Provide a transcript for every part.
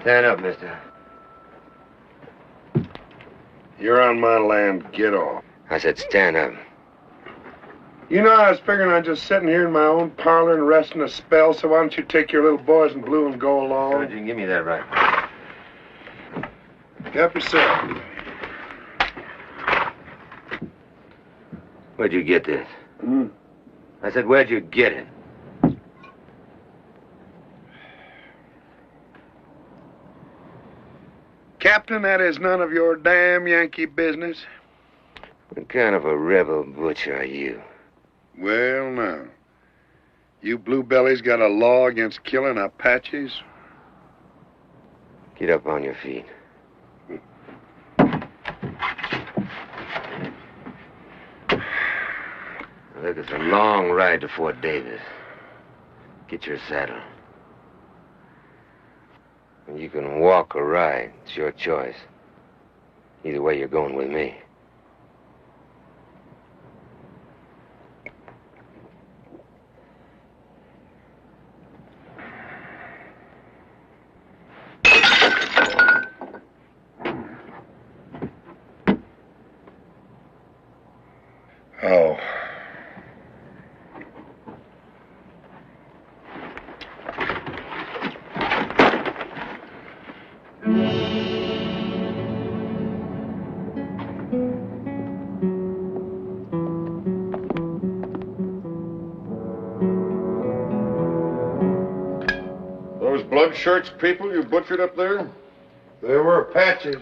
Stand up, mister. You're on my land. Get off. I said stand up. You know, I was figuring on just sitting here in my own parlor and resting a spell, so why don't you take your little boys in blue and go along? Good, you can give me that right. Help yourself. Where'd you get this? I said, where'd you get it? Captain, that is none of your damn Yankee business. What kind of a rebel butcher are you? Well, now. You bluebellies got a law against killing Apaches? Get up on your feet. Look, it's a long ride to Fort Davis. Get your saddle. You can walk or ride. It's your choice. Either way, you're going with me. Oh. Those blood shirts people you butchered up there? They were Apaches.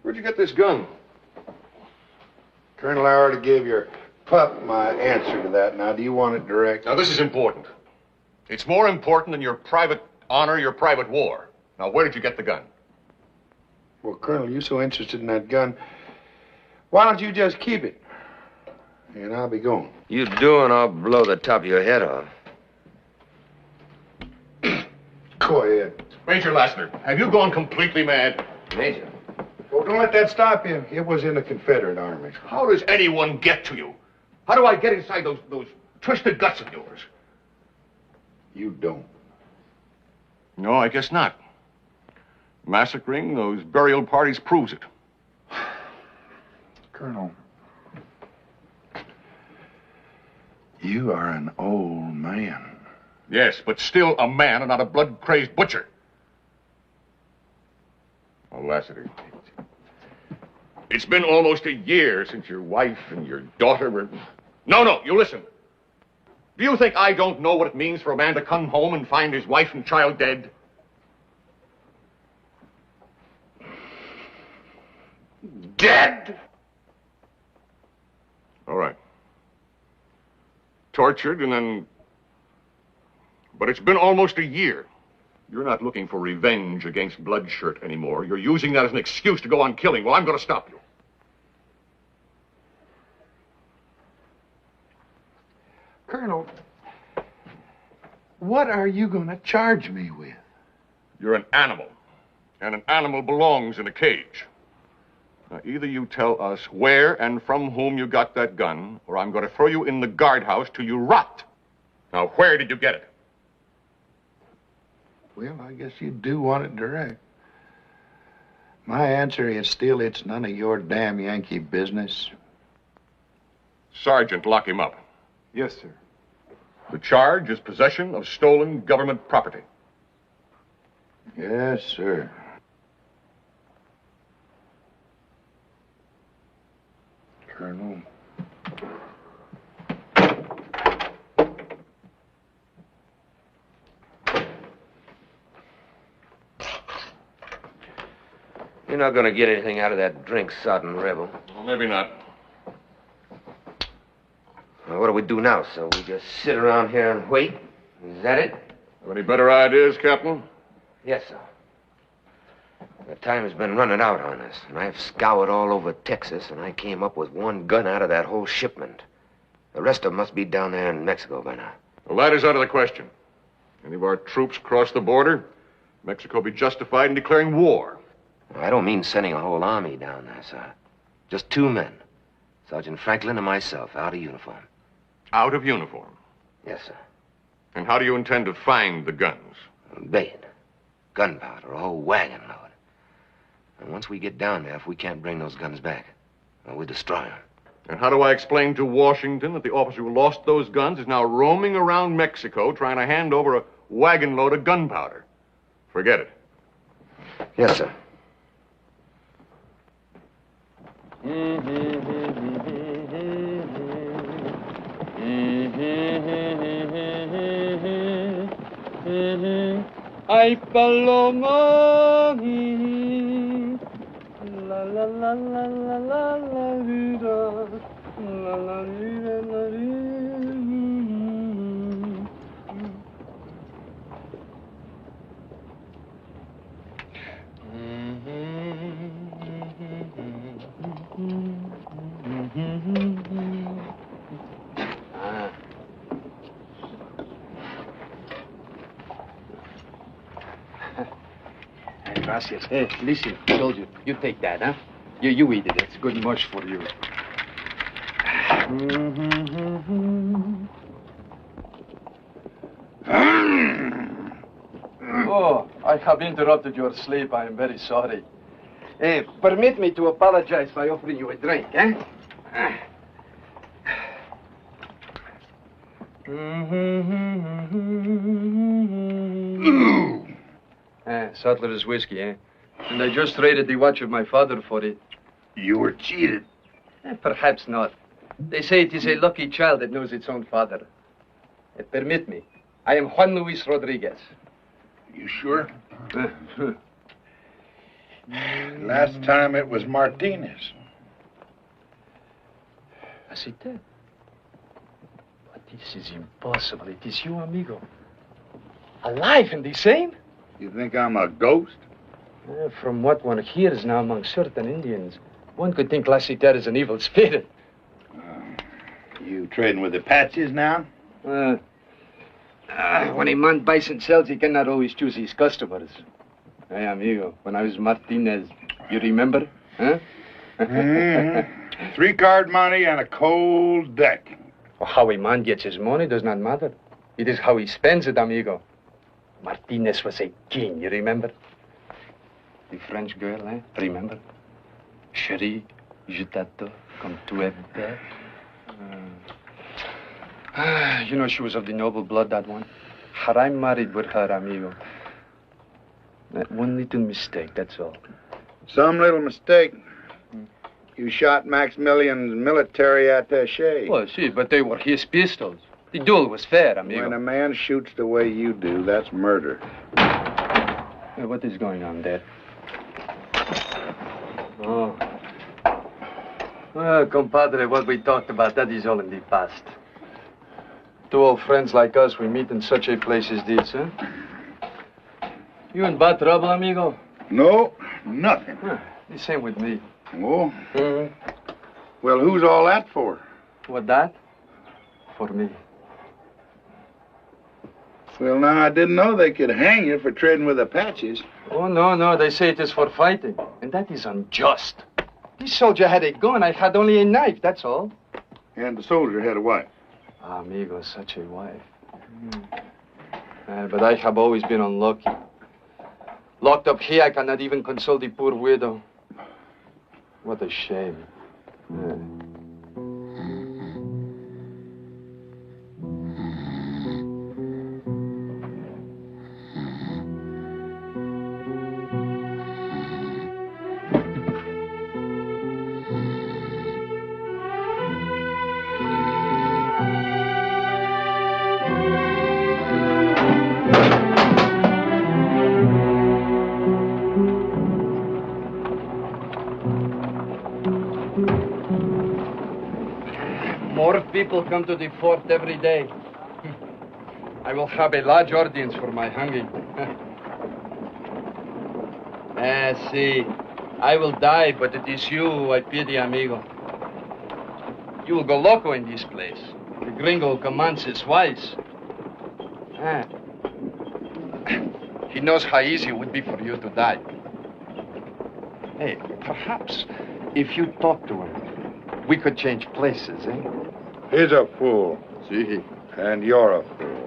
Where'd you get this gun? Colonel, I already gave your pup my answer to that. Now, do you want it direct? Now, this is important. It's more important than your private honor, your private war. Now, where did you get the gun? Well, Colonel, you're so interested in that gun. Why don't you just keep it? And I'll be going. You do, and I'll blow the top of your head off. Go ahead. Major Lassiter, have you gone completely mad? Major. Well, don't let that stop you. It was in the Confederate Army. How does anyone get to you? How do I get inside those twisted guts of yours? You don't. No, I guess not. Massacring those burial parties proves it. Colonel, you are an old man. Yes, but still a man and not a blood-crazed butcher. Oh, Lassiter, it's been almost a year since your wife and your daughter were... No, you listen. Do you think I don't know what it means for a man to come home and find his wife and child dead? Dead? All right. Tortured and then... But it's been almost a year. You're not looking for revenge against Bloodshirt anymore. You're using that as an excuse to go on killing. Well, I'm going to stop you. Colonel, what are you going to charge me with? You're an animal, and an animal belongs in a cage. Now, either you tell us where and from whom you got that gun, or I'm going to throw you in the guardhouse till you rot. Now, where did you get it? Well, I guess you do want it direct. My answer is still it's none of your damn Yankee business. Sergeant, lock him up. Yes, sir. The charge is possession of stolen government property. Yes, sir. Colonel. You're not going to get anything out of that drink, sodden rebel. Well, maybe not. Well, what do we do now, sir? We just sit around here and wait? Is that it? Have any better ideas, Captain? Yes, sir. The time has been running out on us, and I've scoured all over Texas, and I came up with one gun out of that whole shipment. The rest of them must be down there in Mexico by now. Well, that is out of the question. Any of our troops cross the border, Mexico will be justified in declaring war. I don't mean sending a whole army down there, sir. Just 2 men. Sergeant Franklin and myself, out of uniform. Out of uniform? Yes, sir. And how do you intend to find the guns? Bait, gunpowder, a whole wagon load. And once we get down there, if we can't bring those guns back, well, we destroy them. And how do I explain to Washington that the officer who lost those guns is now roaming around Mexico trying to hand over a wagon load of gunpowder? Forget it. Yes, sir. Ay, paloma, la la la la la la la vida, la la vida, la vida. Gracias. Hey, listen, soldier, you take that, huh? You eat it. It's good mush for you. Oh, I have interrupted your sleep. I am very sorry. Permit me to apologize by offering you a drink, eh? Sutler's whiskey, eh? And I just traded the watch of my father for it. You were cheated. Perhaps not. They say it is a lucky child that knows its own father. Permit me. I am Juan Luis Rodriguez. You sure? Last time it was Martinez. As it did. But this is impossible. It is you, amigo. Alive and the same? You think I'm a ghost? From what one hears now among certain Indians, one could think Lassiter is an evil spirit. You trading with Apaches now? When a man buys and sells, he cannot always choose his customers. Hey, amigo, when I was Martinez, you remember? Huh? 3-card money and a cold deck. Well, how a man gets his money does not matter. It is how he spends it, amigo. Martinez was a king, you remember? The French girl, eh? Remember? Chérie, je t'adore comme tu es belle. You know, she was of the noble blood, that one. Had I married with her, amigo, that one little mistake, that's all. Some little mistake. You shot Maximilian's military attaché. Well, see, but they were his pistols. The duel was fair, amigo. When a man shoots the way you do, that's murder. Hey, what is going on there? Oh. Well, compadre, what we talked about, that is all in the past. Two old friends like us, we meet in such a place as this, huh? You in bad trouble, amigo? No, nothing. The same with me. Oh? Well, who's all that for? What, that? For me. Well, now, I didn't know they could hang you for trading with Apaches. Oh, no, they say it is for fighting. And that is unjust. This soldier had a gun, I had only a knife, that's all. And the soldier had a wife. Amigo, such a wife. But I have always been unlucky. Locked up here, I cannot even console the poor widow. What a shame. More people come to the fort every day. I will have a large audience for my hanging. See, I will die, but it is you who I pity, amigo. You will go loco in this place. The gringo commands his wives. He knows how easy it would be for you to die. Hey, perhaps if you talk to him, we could change places, eh? He's a fool. See? And you're a fool.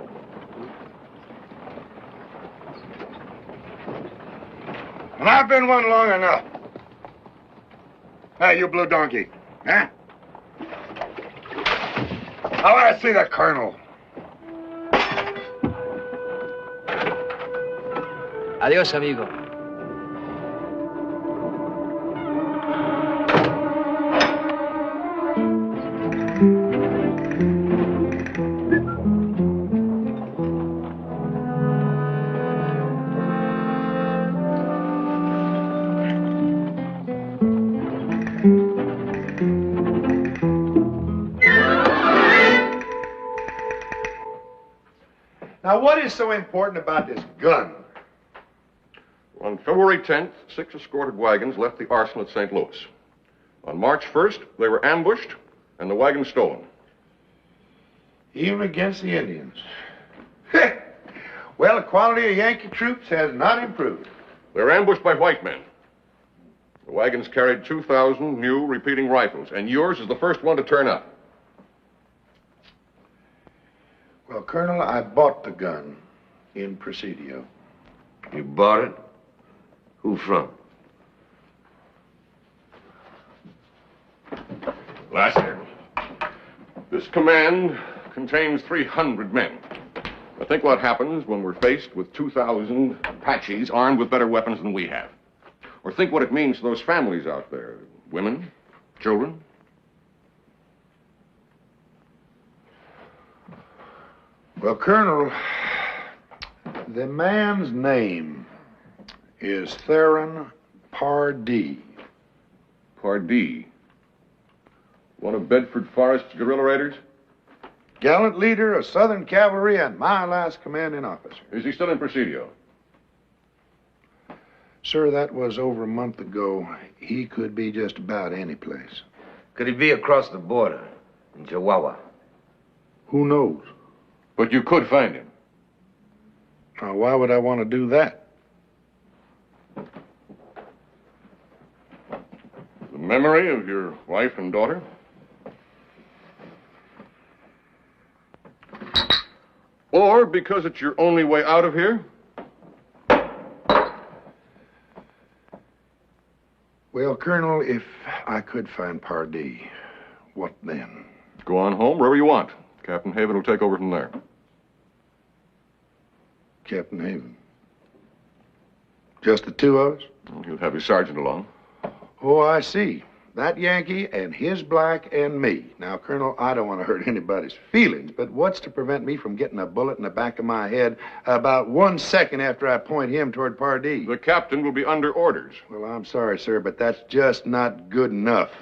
And I've been one long enough. Hey, you blue donkey. Huh? I want to see the colonel. Adios, amigo. Now, what is so important about this gun? On February 10th, 6 escorted wagons left the arsenal at St. Louis. On March 1st, they were ambushed and the wagons stolen. Even against the Indians. Well, the quality of Yankee troops has not improved. They were ambushed by white men. The wagons carried 2,000 new repeating rifles, and yours is the first one to turn up. Well, Colonel, I bought the gun in Presidio. You bought it? Who from? Last year. This command contains 300 men. Now think what happens when we're faced with 2,000 Apaches armed with better weapons than we have. Or think what it means to those families out there. Women, children. Well, Colonel, the man's name is Theron Pardee. Pardee. One of Bedford Forrest's guerrilla raiders? Gallant leader of Southern Cavalry and my last commanding officer. Is he still in Presidio? Sir, that was over a month ago. He could be just about any place. Could he be across the border in Chihuahua? Who knows? But you could find him. Now, why would I want to do that? The memory of your wife and daughter? Or because it's your only way out of here? Well, Colonel, if I could find Pardee, what then? Go on home, wherever you want. Captain Haven will take over from there. Captain Haven. Just the two of us? He'll have his sergeant along. Oh, I see. That Yankee and his black and me. Now, Colonel, I don't want to hurt anybody's feelings, but what's to prevent me from getting a bullet in the back of my head about 1 second after I point him toward Pardee? The captain will be under orders. Well, I'm sorry, sir, but that's just not good enough.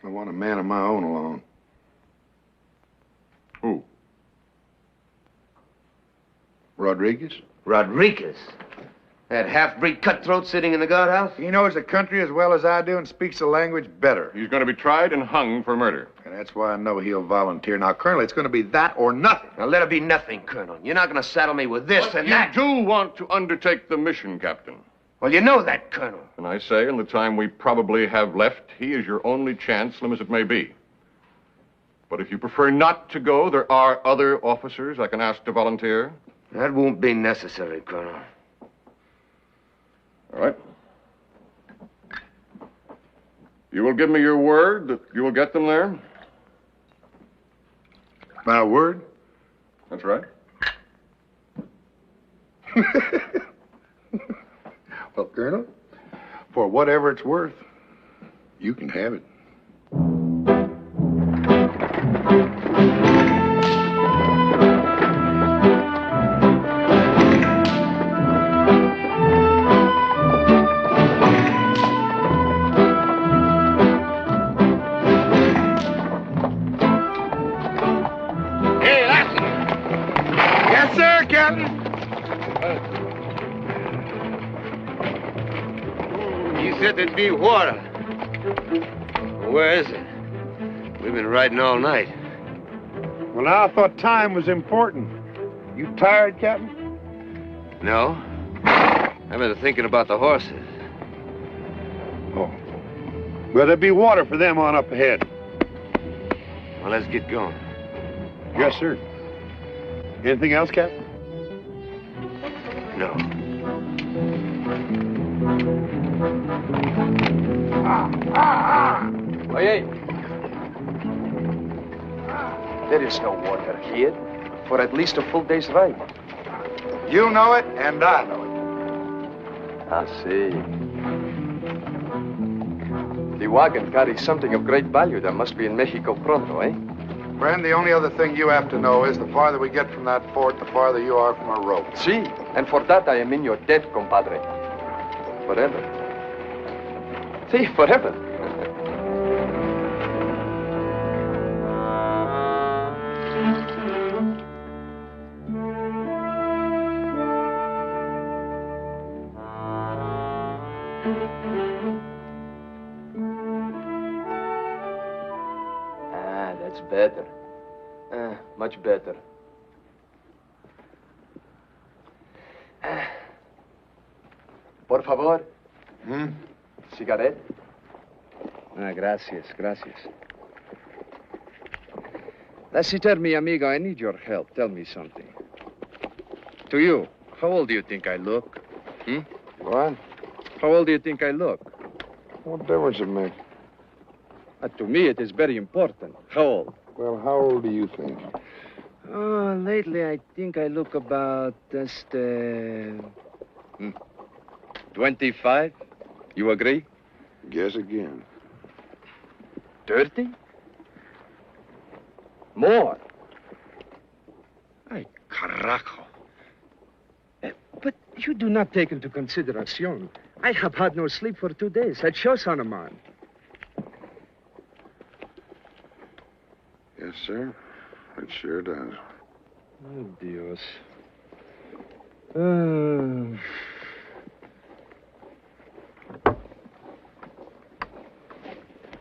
I want a man of my own along. Who? Rodriguez? Rodriguez? That half-breed cutthroat sitting in the guardhouse? He knows the country as well as I do and speaks the language better. He's going to be tried and hung for murder. And that's why I know he'll volunteer. Now, Colonel, it's going to be that or nothing. Now, let it be nothing, Colonel. You're not going to saddle me with this But and you that. do want to undertake the mission, Captain. Well, you know that, Colonel. And I say, in the time we probably have left, he is your only chance, slim as it may be. But if you prefer not to go, there are other officers I can ask to volunteer. That won't be necessary, Colonel. All right. You will give me your word that you will get them there? My word? That's right. Well, Colonel, for whatever it's worth, you can have it. Yes, sir, Captain. You said there'd be water. Where is it? We've been riding all night. Well, now I thought time was important. You tired, Captain? No. I've been thinking about the horses. Oh. Well, there'll be water for them on up ahead. Well, let's get going. Yes, sir. Anything else, Captain? No. Oye. There is no water here for at least a full day's ride. You know it, and I know it. I see. The wagon carries something of great value that must be in Mexico pronto, eh? Friend, the only other thing you have to know is the farther we get from that fort, the farther you are from a rope. Si, and for that I am in your debt, compadre. Forever. Si, forever. That's better. Much better. Por favor. Cigarette? Gracias, gracias. Lassiter, mi amigo, I need your help. Tell me something. To you, how old do you think I look? What? How old do you think I look? What difference it make? To me, it is very important. How old? Well, how old do you think? Oh, lately I think I look about just, 25. You agree? Guess again. 30? More. Ay, carajo. But you do not take into consideration. I have had no sleep for 2 days. That shows on a man. Yes, sir. It sure does. Oh, Dios.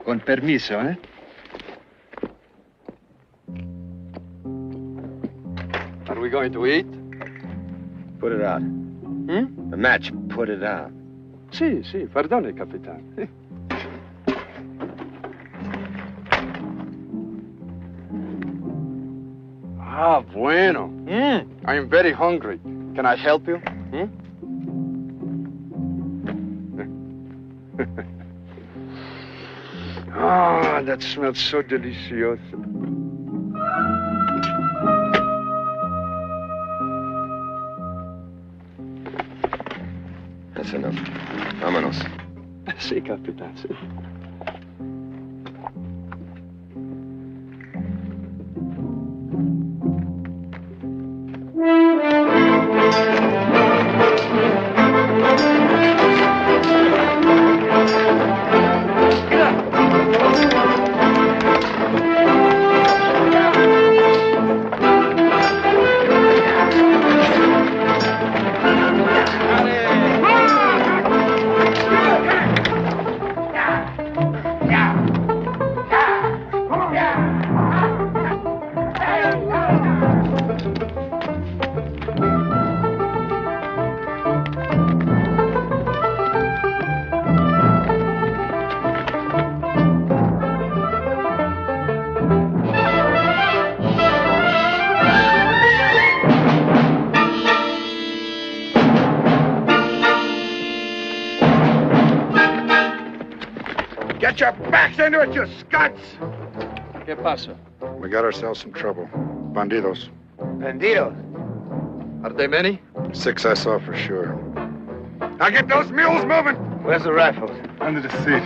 Con permiso, eh? Are we going to eat? Put it out. The match, put it out. Sì, sì, perdone, capitano. Ah, bueno. I am very hungry. Can I help you? Ah, that smells so delicious. That's enough. Vámonos. Sí, Capitán, sí. Get your backs into it, you scuds! ¿Qué pasa? We got ourselves some trouble. Bandidos. Bandidos. Are they many? 6 I saw for sure. Now get those mules moving! Where's the rifles? Under the seat.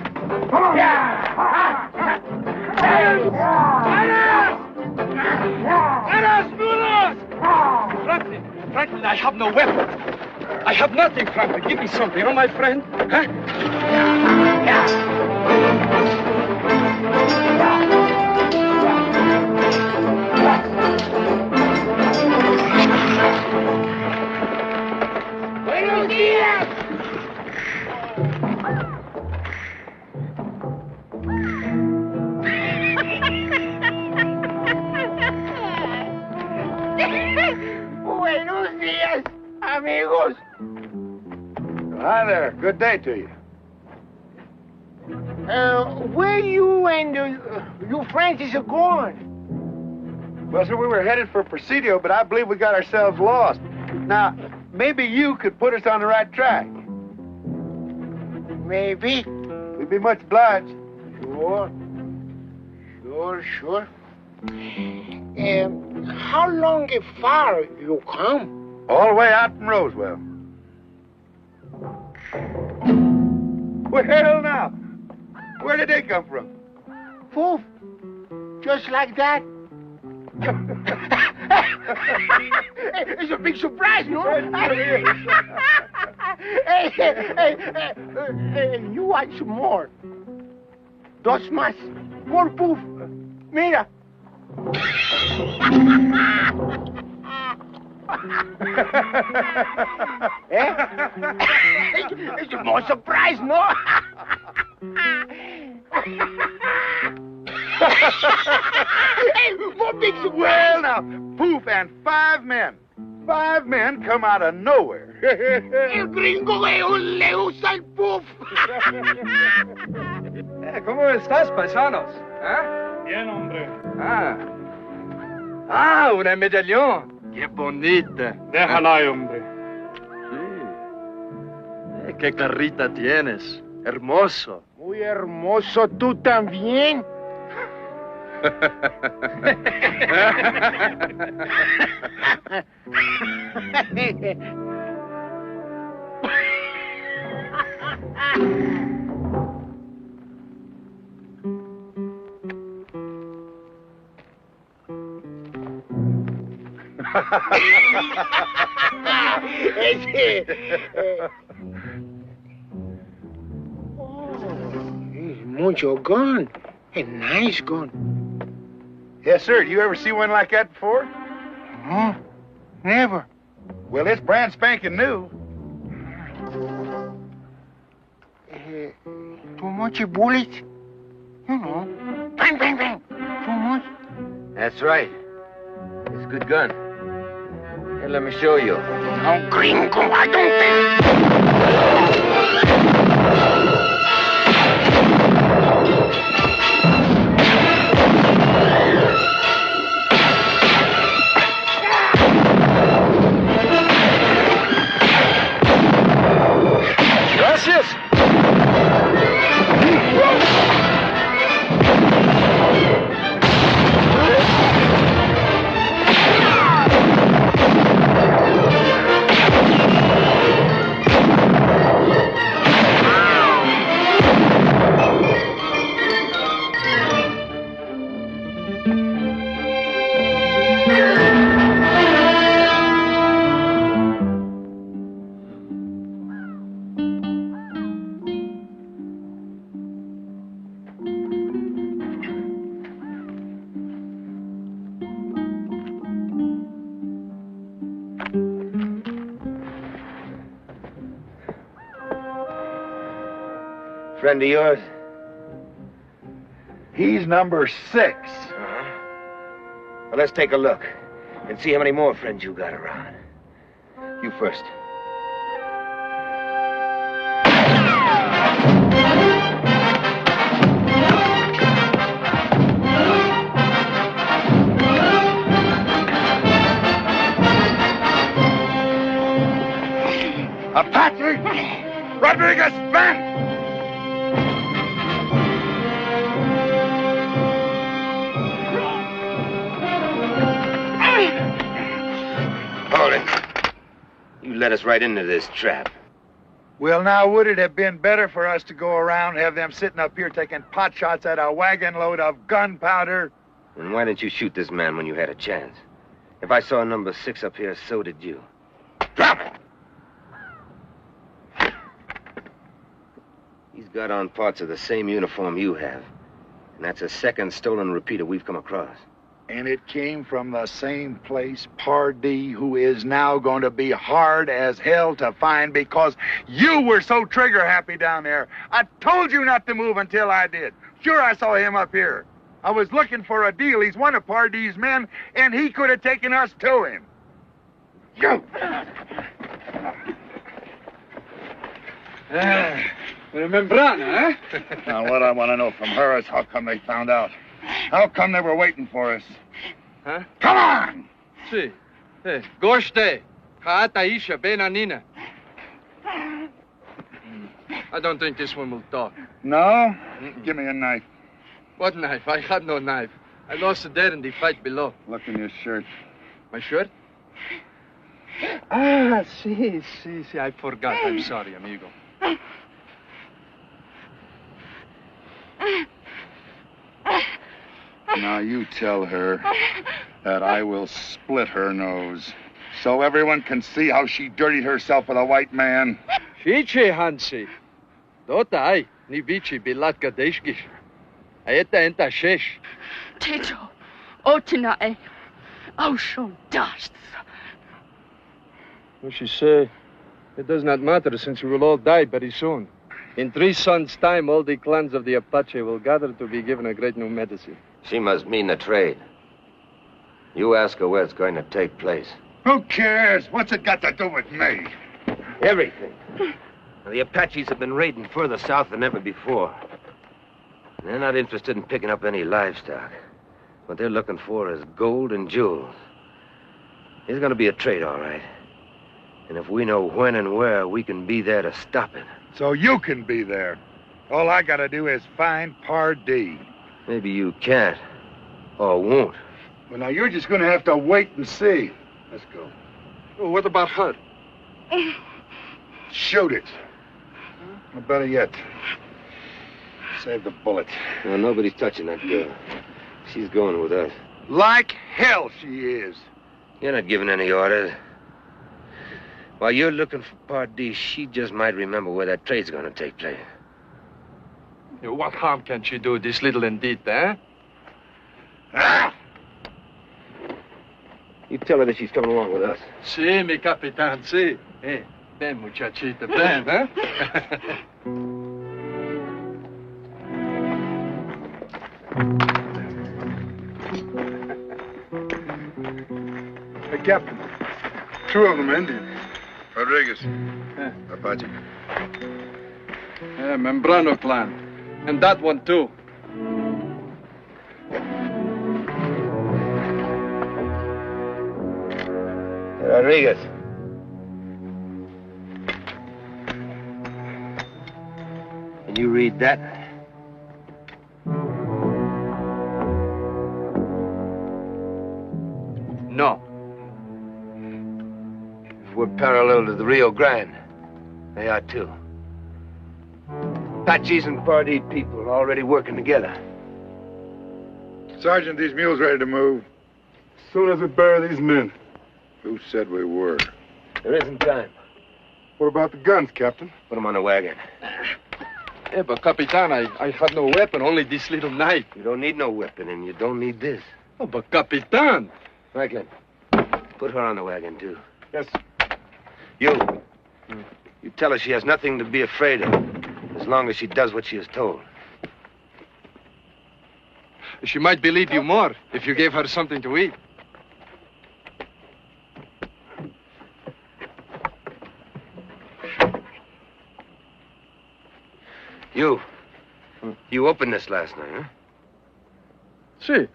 Franklin, I have no weapon. I have nothing, Franklin. Give me something, you know, my friend? Huh? ¡Buenos días! Buenos días, amigos. Hi there. Good day to you. Where you and you Francis are going? Well, sir, we were headed for Presidio, but I believe we got ourselves lost. Now, maybe you could put us on the right track. Maybe. We'd be much obliged. Sure. How long far you come? All the way out from Roswell. Well, now, where did they come from? Poof. Just like that. It's a big surprise, no? Hey, you want some more? Dos más. More poof. Mira. It's a more surprise, no? Hey, more big surprise. Well, now, poof, and 5 men. 5 men come out of nowhere. El gringo le usa el poof. ¿Cómo estás, paisanos? ¿Ah? Bien, hombre. Una medallón. Qué bonita. Déjala, hombre. Sí. Qué carrita tienes. Hermoso. Muy hermoso, tú también. Mucho gun. A nice gun. Yes, sir. Do you ever see one like that before? No, never. Well, it's brand spanking new. Too much bullets? You know. Bang, bang, bang. Too much? That's right. It's a good gun. Here, let me show you. No, gringo, I don't think. Gracias. Friend of yours? He's number 6. Uh-huh. Well, let's take a look and see how many more friends you got around. You first. Apache! Rodriguez, man! Hold it. You led us right into this trap. Well, now, would it have been better for us to go around, have them sitting up here taking pot shots at a wagon load of gunpowder? And why didn't you shoot this man when you had a chance? If I saw number 6 up here, so did you. Drop it! He's got on parts of the same uniform you have. And that's a second stolen repeater we've come across. And it came from the same place, Pardee, who is now going to be hard as hell to find because you were so trigger-happy down there. I told you not to move until I did. Sure, I saw him up here. I was looking for a deal. He's one of Pardee's men, and he could have taken us to him. Go! Membrana, eh? Now, what I want to know from her is how come they found out? How come they were waiting for us? Huh? Come on! Si. Goshte. Kaata Isha Benanina. I don't think this one will talk. No? Give me a knife. What knife? I had no knife. I lost it there in the fight below. Look in your shirt. My shirt? Ah, si. I forgot. I'm sorry, amigo. Now you tell her that I will split her nose so everyone can see how she dirtied herself with a white man. Fiche, Hansi. Dota ai, ni vici bilat kadeshkish. Aeta enta shesh. Teto, otinae, ausho dust. What she say? It does not matter since we will all die very soon. In 3 sons' time, all the clans of the Apache will gather to be given a great new medicine. She must mean the trade. You ask her where it's going to take place. Who cares? What's it got to do with me? Everything. The Apaches have been raiding further south than ever before. They're not interested in picking up any livestock. What they're looking for is gold and jewels. There's going to be a trade, all right. And if we know when and where, we can be there to stop it. So you can be there. All I gotta do is find Pardee. Maybe you can't. Or won't. Well, now you're just gonna have to wait and see. Let's go. Oh, what about her? Shoot it. Or better yet, save the bullet. No, nobody's touching that girl. She's going with us. Like hell she is. You're not giving any orders. While you're looking for Pardee, she just might remember where that trade's gonna take place. What harm can she do, this little Indita, eh? Ah! You tell her that she's coming along with us. Si, mi capitan, si. Ven, muchachita, ven, eh? Hey, Captain. 2 of them Indians. Rodriguez. Apache. Membrano clan. And that one, too. Rodriguez. Can you read that? No. If we're parallel to the Rio Grande, they are too. Apaches and Pardee people are already working together. Sergeant, these mules ready to move. As soon as we bury these men. Who said we were? There isn't time. What about the guns, Captain? Put them on the wagon. But Capitan, I have no weapon, only this little knife. You don't need no weapon, and you don't need this. Oh, but Capitan! Franklin, put her on the wagon, too. Yes. You tell her she has nothing to be afraid of. as long as she does what she is told. She might believe you more if you gave her something to eat. You opened this last night, huh? See.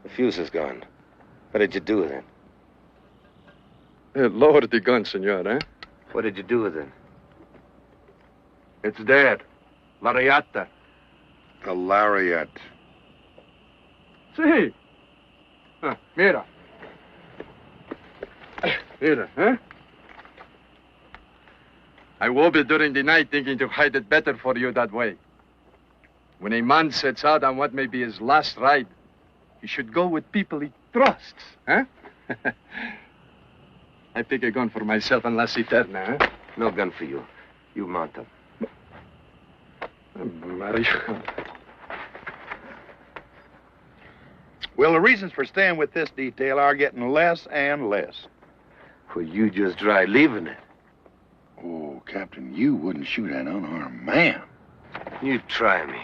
The fuse is gone. What did you do with it? Lower the gun, senor, eh? What did you do with it? It's dead. Lariata. The lariat. See. Mira. Mira, huh? I woke up during the night thinking to hide it better for you that way. When a man sets out on what may be his last ride, he should go with people he trusts, huh? I pick a gun for myself and La Citerna, huh? No gun for you. You mount them. Mario. Well, the reasons for staying with this detail are getting less and less. Well, you just tried leaving it. Oh, Captain, you wouldn't shoot an unarmed man. You try me.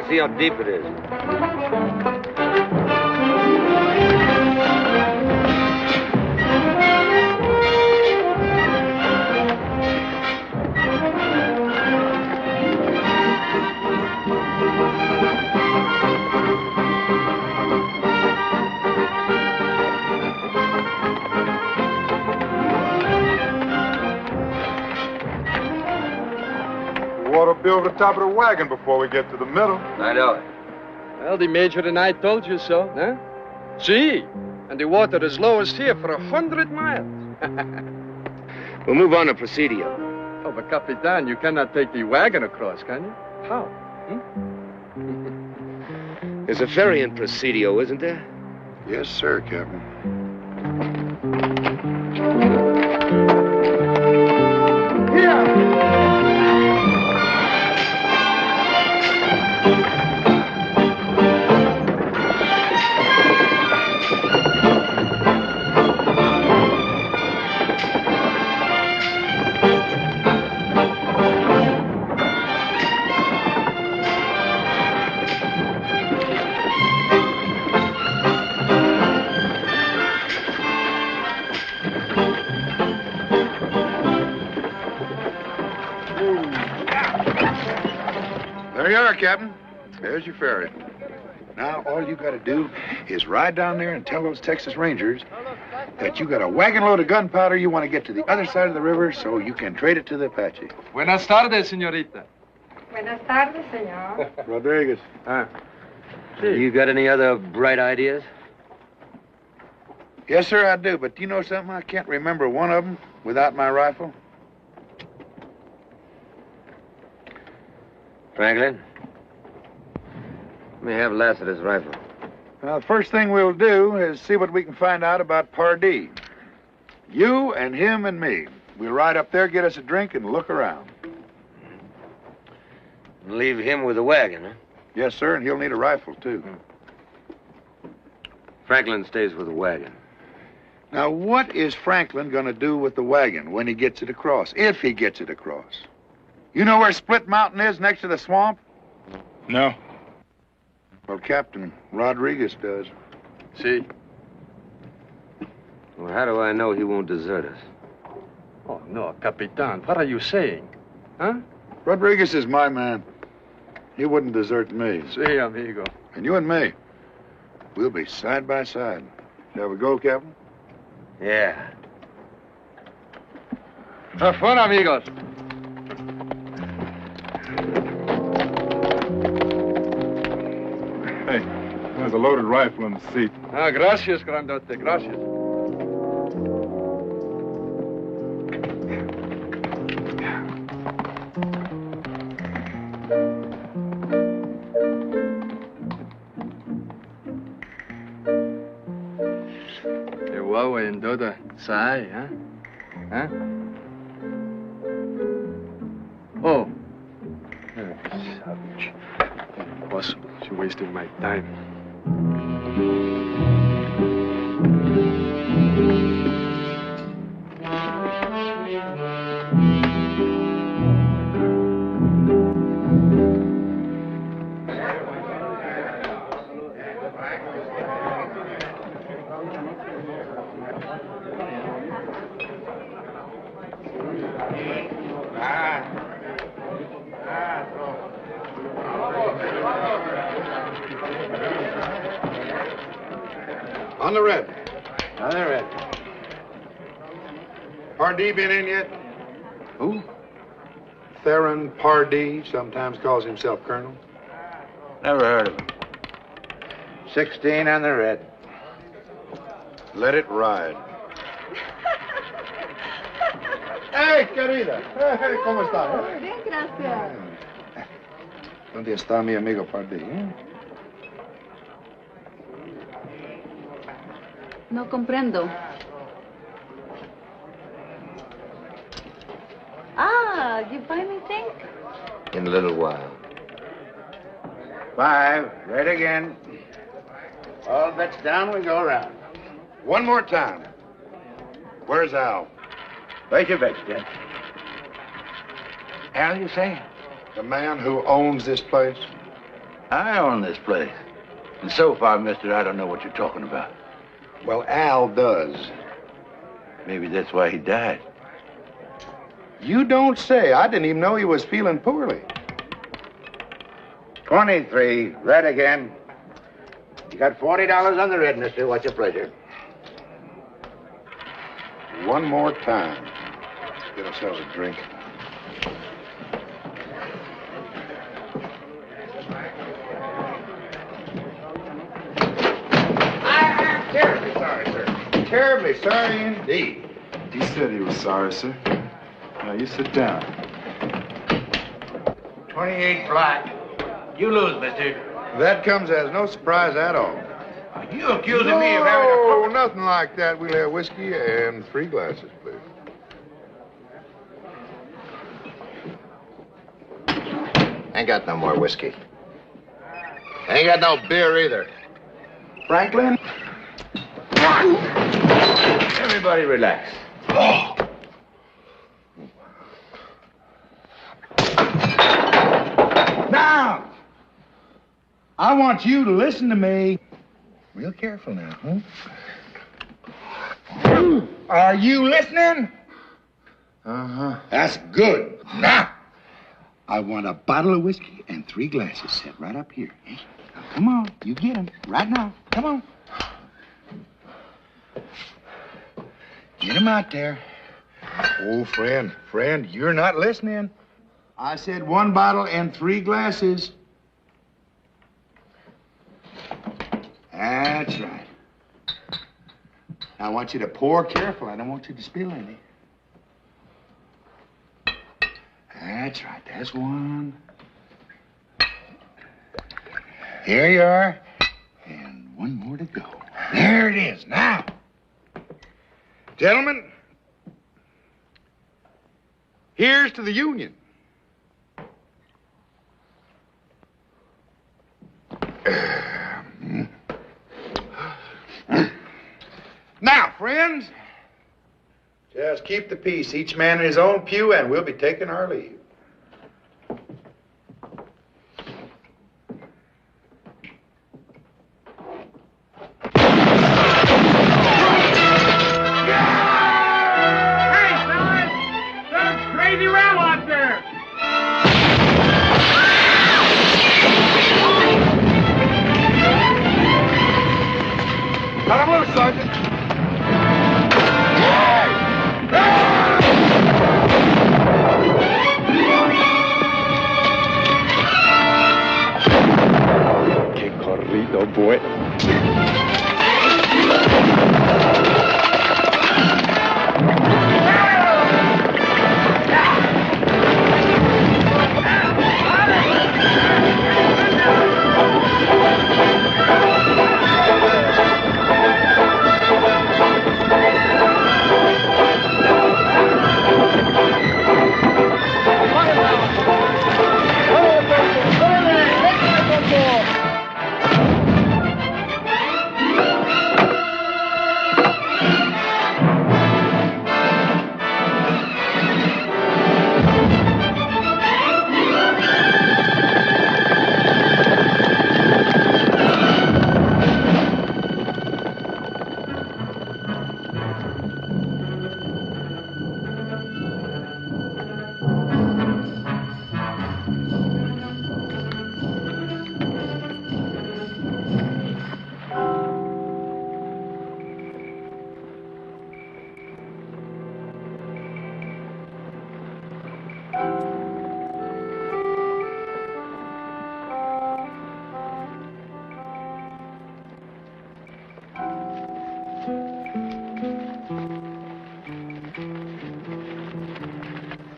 See how deep it is. We ought to build the top of the wagon before we get to the middle. I know it. Well, the Major and I told you so, huh? See? And the water is lowest here for 100 miles. We'll move on to Presidio. Oh, but Capitan, you cannot take the wagon across, can you? How? There's a ferry in Presidio, isn't there? Yes, sir, Captain. There you are, Captain. There's your ferry. Now, all you got to do is ride down there and tell those Texas Rangers that you got a wagon load of gunpowder you want to get to the other side of the river so you can trade it to the Apache. Buenas tardes, señorita. Buenas tardes, señor. Rodriguez. You got any other bright ideas? Yes, sir, I do. But do you know something? I can't remember one of them without my rifle. Franklin? Let me have Lassiter's rifle. Now, the first thing we'll do is see what we can find out about Pardee. You and him and me. We'll ride up there, get us a drink, and look around. Leave him with the wagon, huh? Yes, sir, and he'll need a rifle, too. Franklin stays with the wagon. Now, what is Franklin going to do with the wagon when he gets it across, if he gets it across? You know where Split Mountain is, next to the swamp? No. Well, Captain Rodriguez does. See? Well, how do I know he won't desert us? Oh, no, Capitan, what are you saying? Huh? Rodriguez is my man. He wouldn't desert me. See, amigo. And you and me, we'll be side by side. Shall we go, Captain? Yeah. Have fun, amigos. Hey, there's a loaded rifle in the seat. Ah, gracias, grandote, gracias. Chihuahua and Doda Sai, huh? Huh? Oh. Savage. Impossible. You're wasting my time. On the red. On the red. Pardee been in yet? Who? Theron Pardee, sometimes calls himself Colonel. Never heard of him. 16 on the red. Let it ride. Hey, querida. Hey, ¿cómo está? Bien, gracias. ¿Dónde está mi amigo Pardee? No comprendo. Ah, you buy me things? In a little while. 5, red again. All bets down, we go around. One more time. Where's Al? Place your bets, Jen. Al, you say? The man who owns this place? I own this place. And so far, mister, I don't know what you're talking about. Well, Al does. Maybe that's why he died. You don't say. I didn't even know he was feeling poorly. 23, red again. You got $40 on the red, mister. What's your pleasure? One more time. Get ourselves a drink. I'm terribly sorry, sir. Terribly sorry indeed. He said he was sorry, sir. Now, you sit down. 28 black. You lose, mister. That comes as no surprise at all. You accusing me of having a... No, nothing like that. We'll have whiskey and 3 glasses, please. Ain't got no more whiskey. Ain't got no beer either. Franklin? Everybody relax. Now, I want you to listen to me. Real careful now, huh? Are you listening? Uh-huh. That's good. Now, I want a bottle of whiskey and 3 glasses set right up here. Eh? Now, come on, you get 'em right now. Come on. Get 'em out there. Oh, friend, you're not listening. I said 1 bottle and 3 glasses. That's right. Now, I want you to pour careful. I don't want you to spill any. That's right. That's 1. Here you are. And 1 more to go. There it is. Now, gentlemen, here's to the Union. Now, friends, just keep the peace. Each man in his own pew, and we'll be taking our leave. Crazy ram out there! Cut him loose, Sergeant. Qué corrido, boy.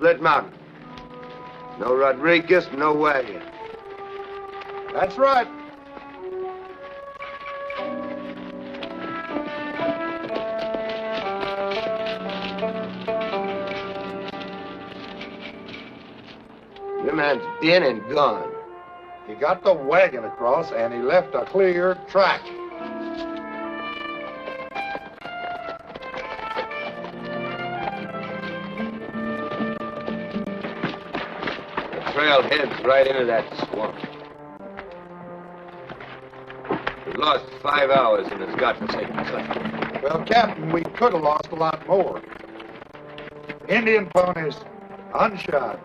Split Mountain. No Rodriguez, no wagon. That's right. Your man's been and gone. He got the wagon across, and he left a clear track. The trail heads right into that swamp. We lost 5 hours in this godforsaken cut. Well, Captain, we could have lost a lot more. Indian ponies, unshod.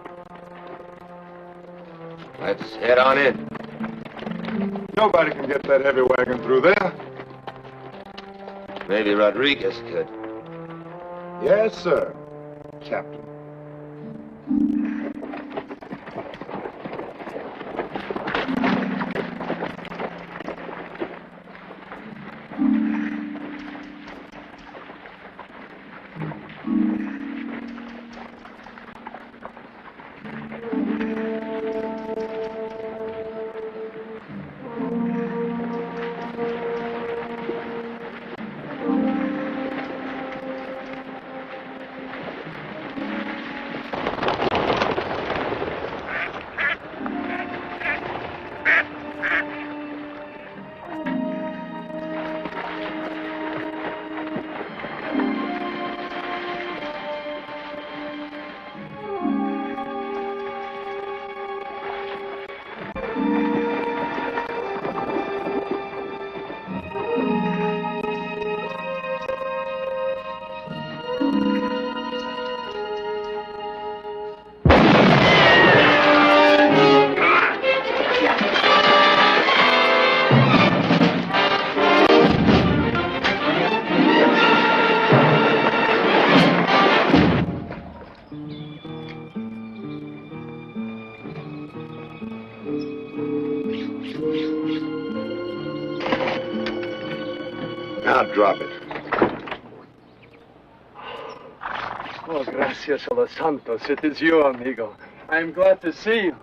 Let's head on in. Nobody can get that heavy wagon through there. Maybe Rodriguez could. Yes, sir, Captain. Now drop it. Oh, gracias a los santos. It is you, amigo. I am glad to see you.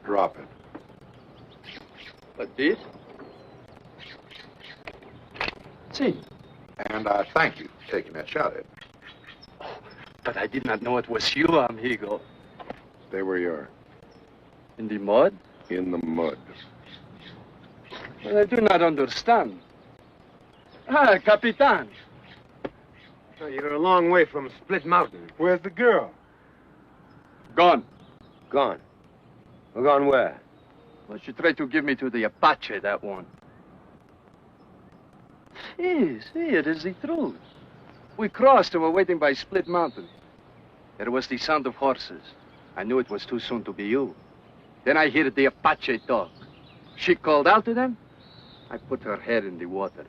Drop it. But this? See. And I thank you for taking that shot at me. But I did not know it was you, amigo. Stay where you are. In the mud? In the mud. Well, I do not understand. Ah, Capitan. Oh, you're a long way from Split Mountain. Where's the girl? Gone. Gone. Well, gone where? Well, she tried to give me to the Apache, that one. See, it is the truth. We crossed and were waiting by Split Mountain. There was the sound of horses. I knew it was too soon to be you. Then I heard the Apache talk. She called out to them. I put her head in the water.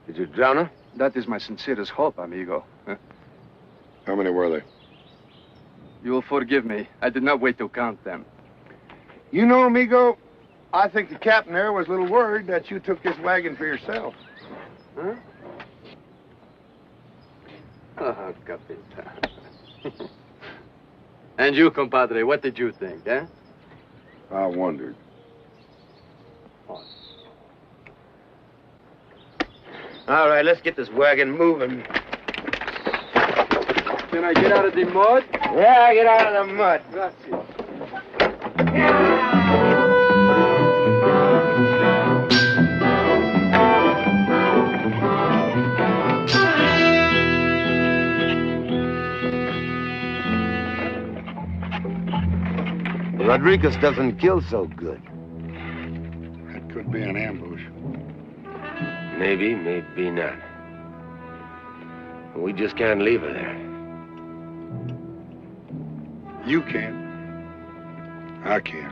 Did you drown her? That is my sincerest hope, amigo. How many were they? You will forgive me. I did not wait to count them. You know, amigo, I think the captain there was a little worried that you took this wagon for yourself. Huh? Oh, Capitan. And you, compadre, what did you think, eh? I wondered. All right, let's get this wagon moving. Can I get out of the mud? Yeah, get out of the mud. Gracias. Rodriguez doesn't kill so good. That could be an ambush. Maybe, maybe not. We just can't leave her there. You can. I can.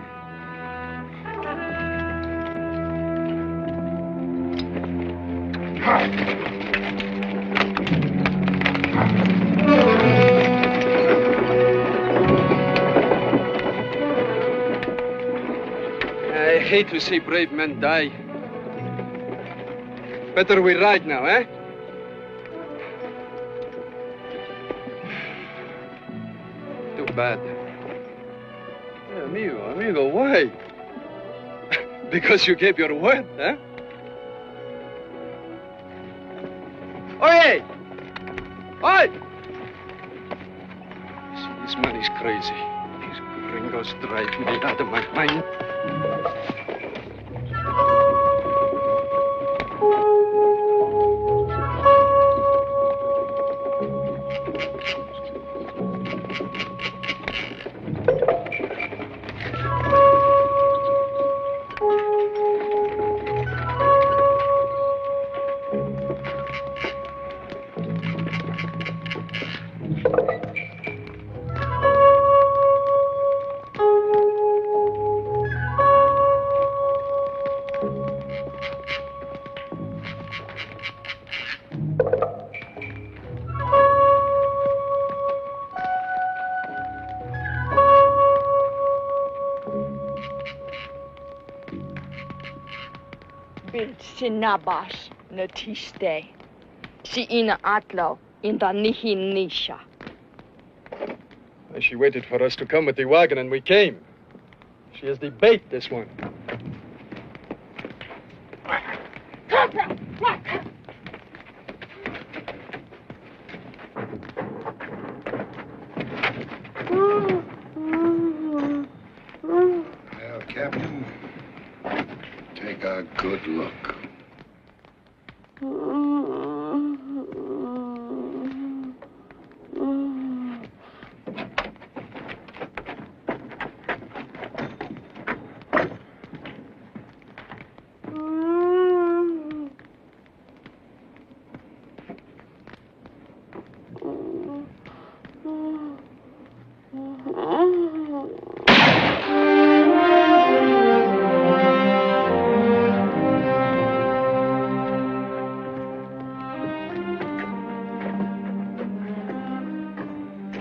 I hate to see brave men die. Better we ride now, eh? To bad. Hey, amigo, why? Because you gave your word, huh? Oye! Oi! See, this man is crazy. These gringos drive me out of my mind. Sinabash natiste. Si ina atlo in the nihinisha. She waited for us to come with the wagon, and we came. She is the bait, this one. Well, Captain, take a good look.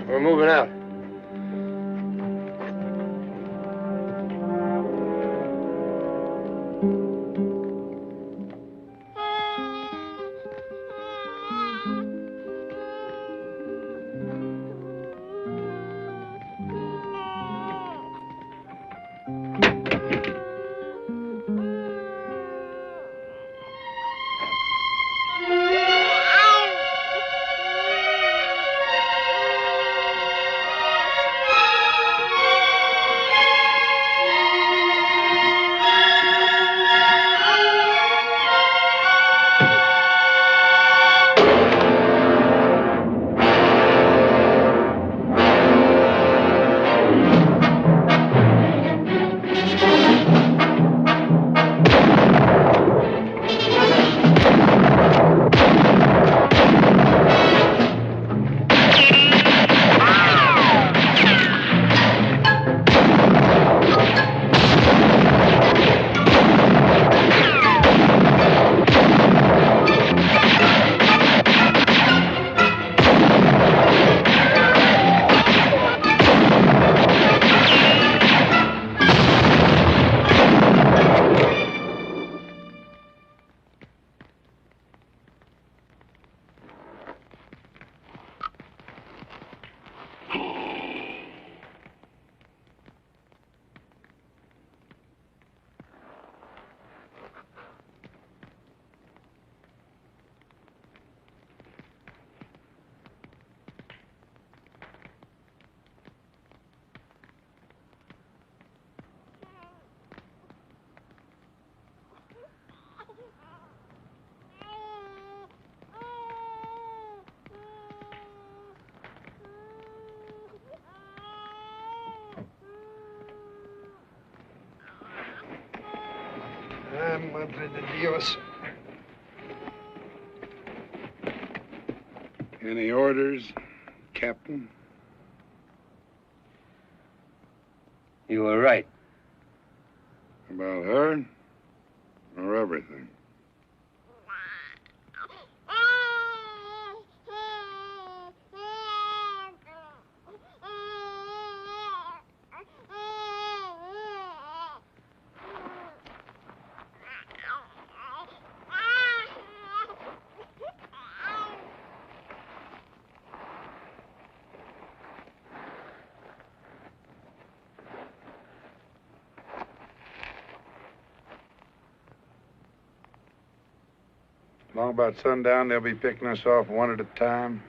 We're moving out. Ah, madre de Dios. Any orders, Captain? You were right. About her? Or everything? Long about sundown, they'll be picking us off one at a time,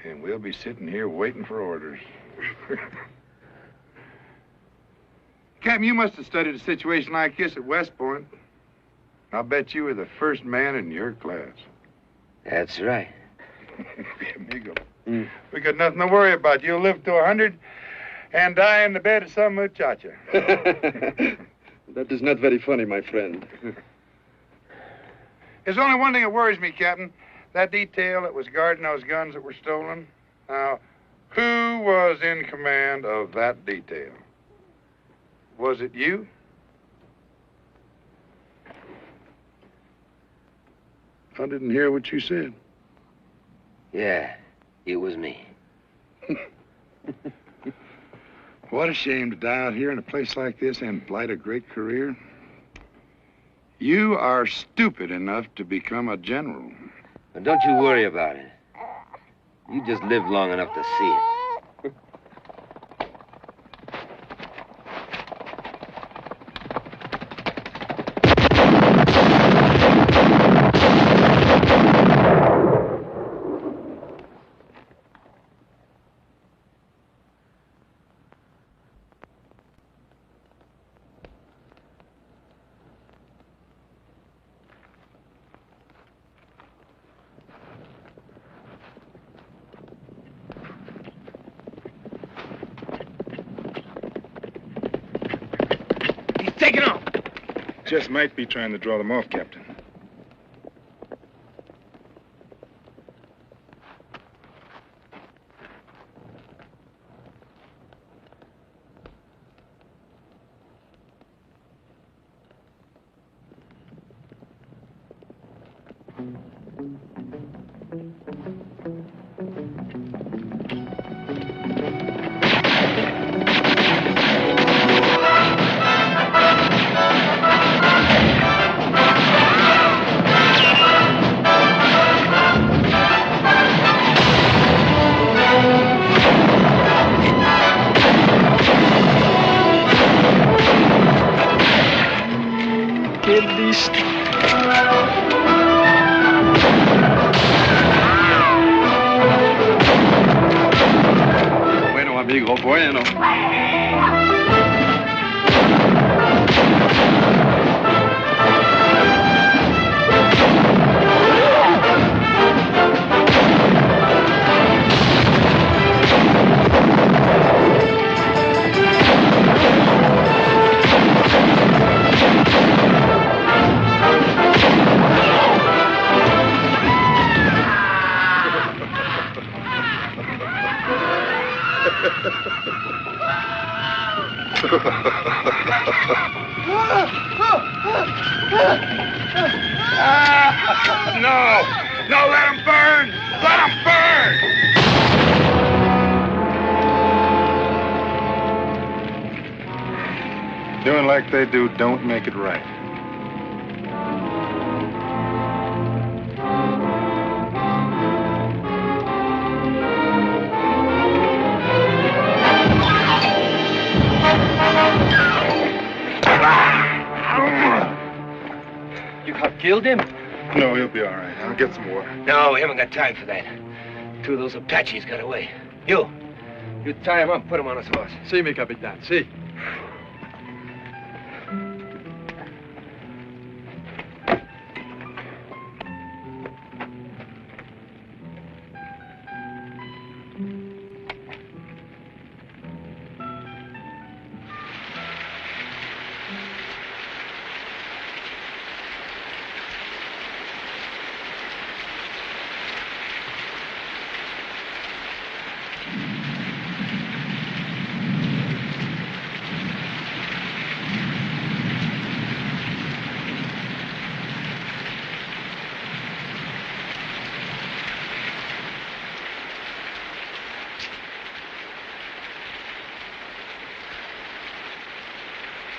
and we'll be sitting here waiting for orders. Captain, you must have studied a situation like this at West Point. I'll bet you were the first man in your class. That's right. Amigo. We got nothing to worry about. You'll live to 100 and die in the bed of some muchacha. That is not very funny, my friend. There's only one thing that worries me, Captain. That detail that was guarding those guns that were stolen. Now, who was in command of that detail? Was it you? I didn't hear what you said. Yeah, it was me. What a shame to die out here in a place like this and blight a great career. You are stupid enough to become a general. But don't you worry about it. You just lived long enough to see it. Take it off. Just might be trying to draw them off, Captain. Bueno, amigo, bueno. No! No, let him burn! Let him burn! Doing like they do don't make it right. You have killed him? No, he'll be all right. I'll get some water. No, we haven't got time for that. Two of those Apaches got away. You tie him up, put him on his horse. Si, mi capitan, si.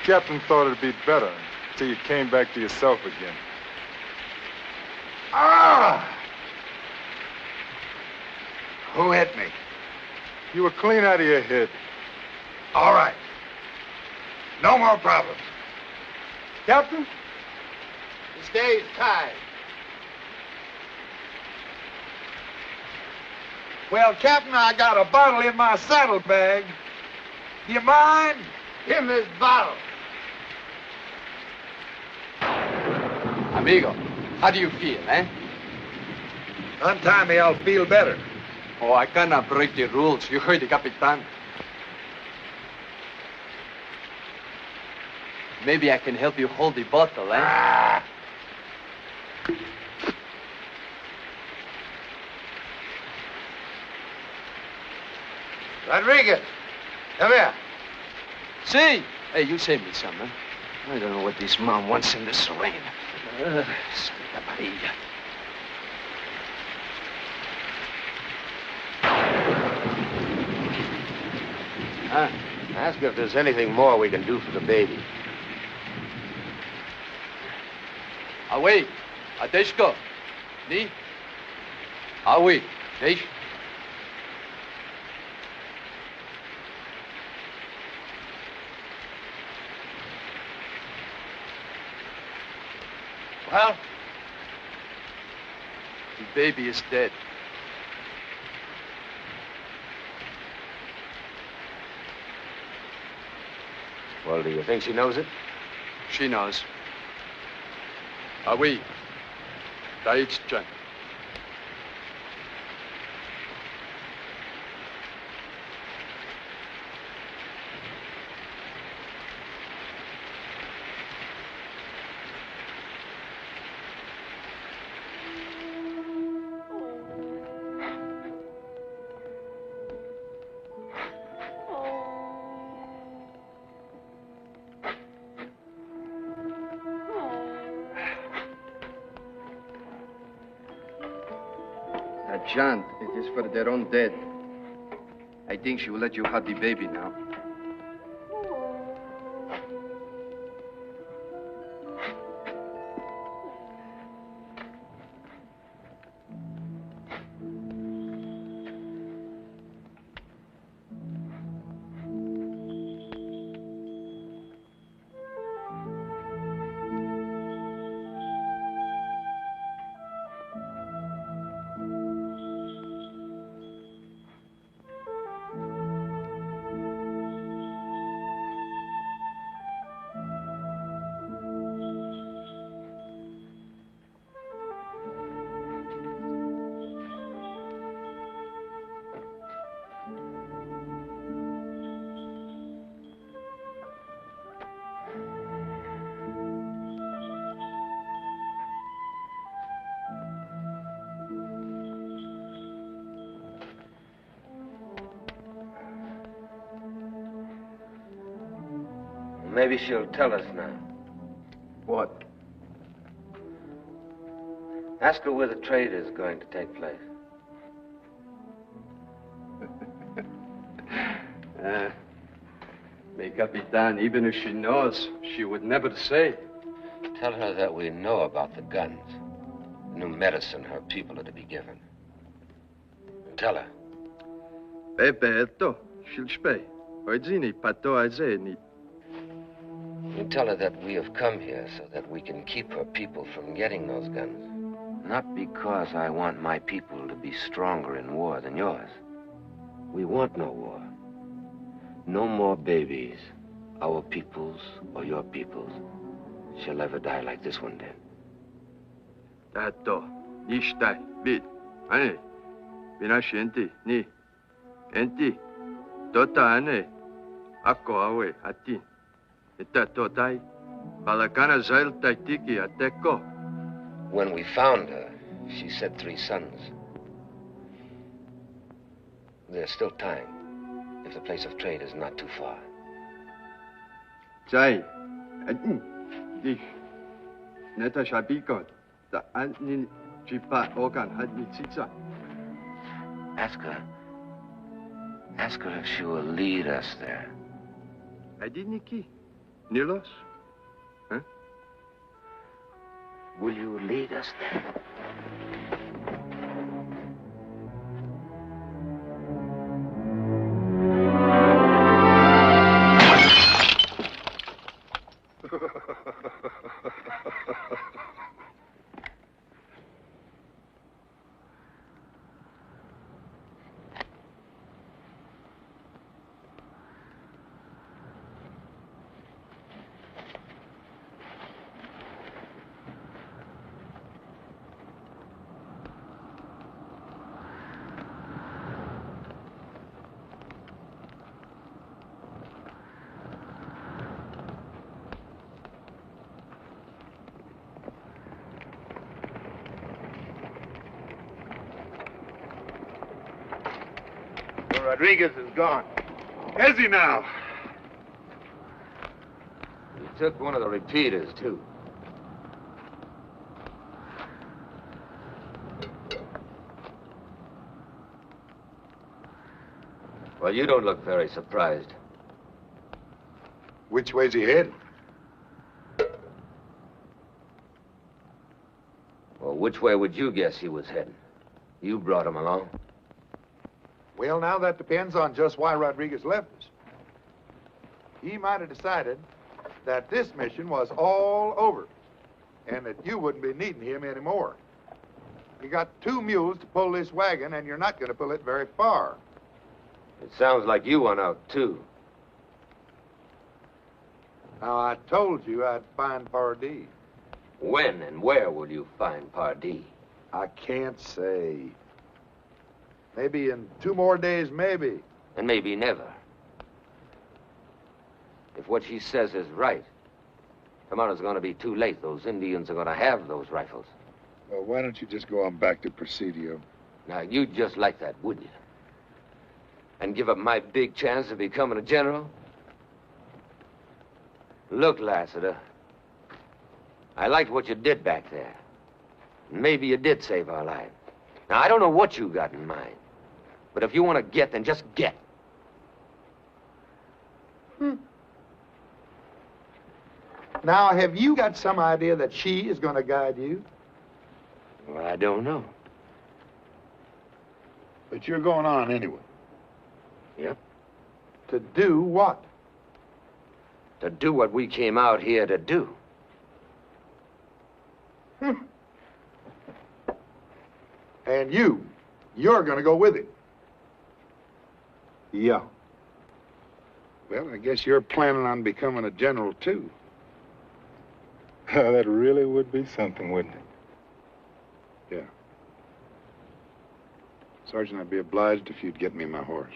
Captain thought it'd be better until you came back to yourself again. Ah! Who hit me? You were clean out of your head. All right. No more problems. Captain? He stays tied. Well, Captain, I got a bottle in my saddlebag. Do you mind? Give him this bottle. Amigo, how do you feel, eh? Untie me, I'll feel better. Oh, I cannot break the rules. You heard the Capitan. Maybe I can help you hold the bottle, eh? Rodriguez, come here. See? Hey, you saved me some, huh? I don't know what this mom wants in this rain. Santa Maria. Huh? Ask her if there's anything more we can do for the baby. Away. Adeshko. Ni? Away. Desh. Well? The baby is dead. Well, do you think she knows it? She knows. Away. Daich-chan. John, it is for their own dead. I think she will let you have the baby now. Maybe she'll tell us now. What? Ask her where the trade is going to take place. Mais Capitan, even if she knows, she would never say. Tell her that we know about the guns, the new medicine her people are to be given. And tell her. Pepe, she'll spay. Oidzini, pato aizeni. And tell her that we have come here so that we can keep her people from getting those guns. Not because I want my people to be stronger in war than yours. We want no war. No more babies, our people's or your people's, shall ever die like this one did. Tato, nishtai, bit, ane, vinashenti, ni, enti, tota ane, ako awe, atin. When we found her, she said 3 sons. There's still time, if the place of trade is not too far. Jai, dish, neta shabikot, the anin jipa organ had nitsitsa. Ask her if she will lead us there. I did Niki. Nilos? Huh? Will you lead us there? Rodriguez is gone. Is he now? He took one of the repeaters, too. Well, you don't look very surprised. Which way's he heading? Well, which way would you guess he was heading? You brought him along. Well, now that depends on just why Rodriguez left us. He might have decided that this mission was all over and that you wouldn't be needing him anymore. You got 2 mules to pull this wagon, and you're not going to pull it very far. It sounds like you went out, too. Now, I told you I'd find Pardee. When and where will you find Pardee? I can't say. Maybe in 2 more days, maybe. And maybe never. If what she says is right, tomorrow's going to be too late. Those Indians are going to have those rifles. Well, why don't you just go on back to Presidio? Now, you'd just like that, wouldn't you? And give up my big chance of becoming a general? Look, Lassiter, I liked what you did back there. Maybe you did save our lives. Now, I don't know what you got in mind, but if you want to get, then just get. Now, have you got some idea that she is going to guide you? Well, I don't know. But you're going on anyway. Yep. To do what? To do what we came out here to do. And you're going to go with him. Yeah. Well, I guess you're planning on becoming a general, too. That really would be something, wouldn't it? Yeah. Sergeant, I'd be obliged if you'd get me my horse.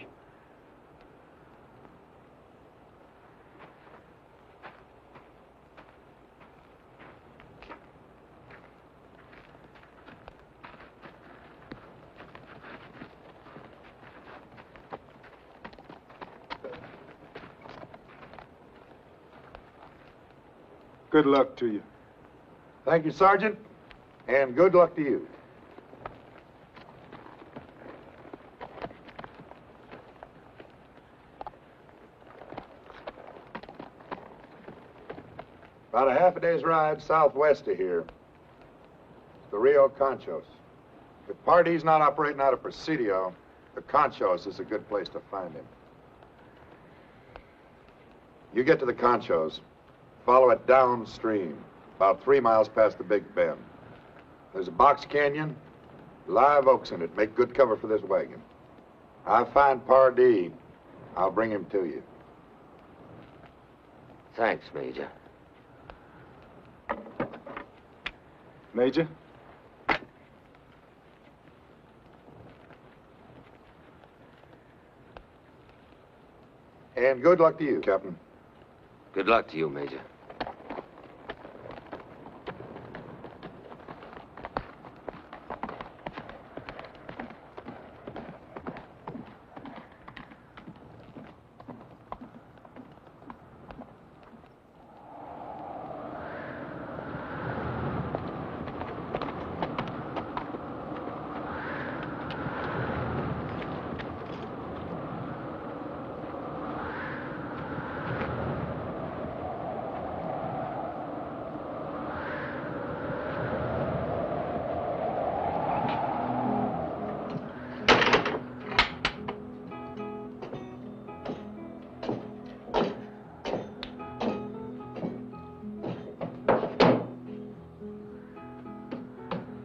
Good luck to you. Thank you, Sergeant, and good luck to you. About a half a day's ride southwest of here. The Rio Conchos. If Pardee's not operating out of Presidio, the Conchos is a good place to find him. You get to the Conchos, follow it downstream, about 3 miles past the Big Bend. There's a box canyon, live oaks in it. Make good cover for this wagon. I find Pardee, I'll bring him to you. Thanks, Major. Major? And good luck to you, Captain. Good luck to you, Major.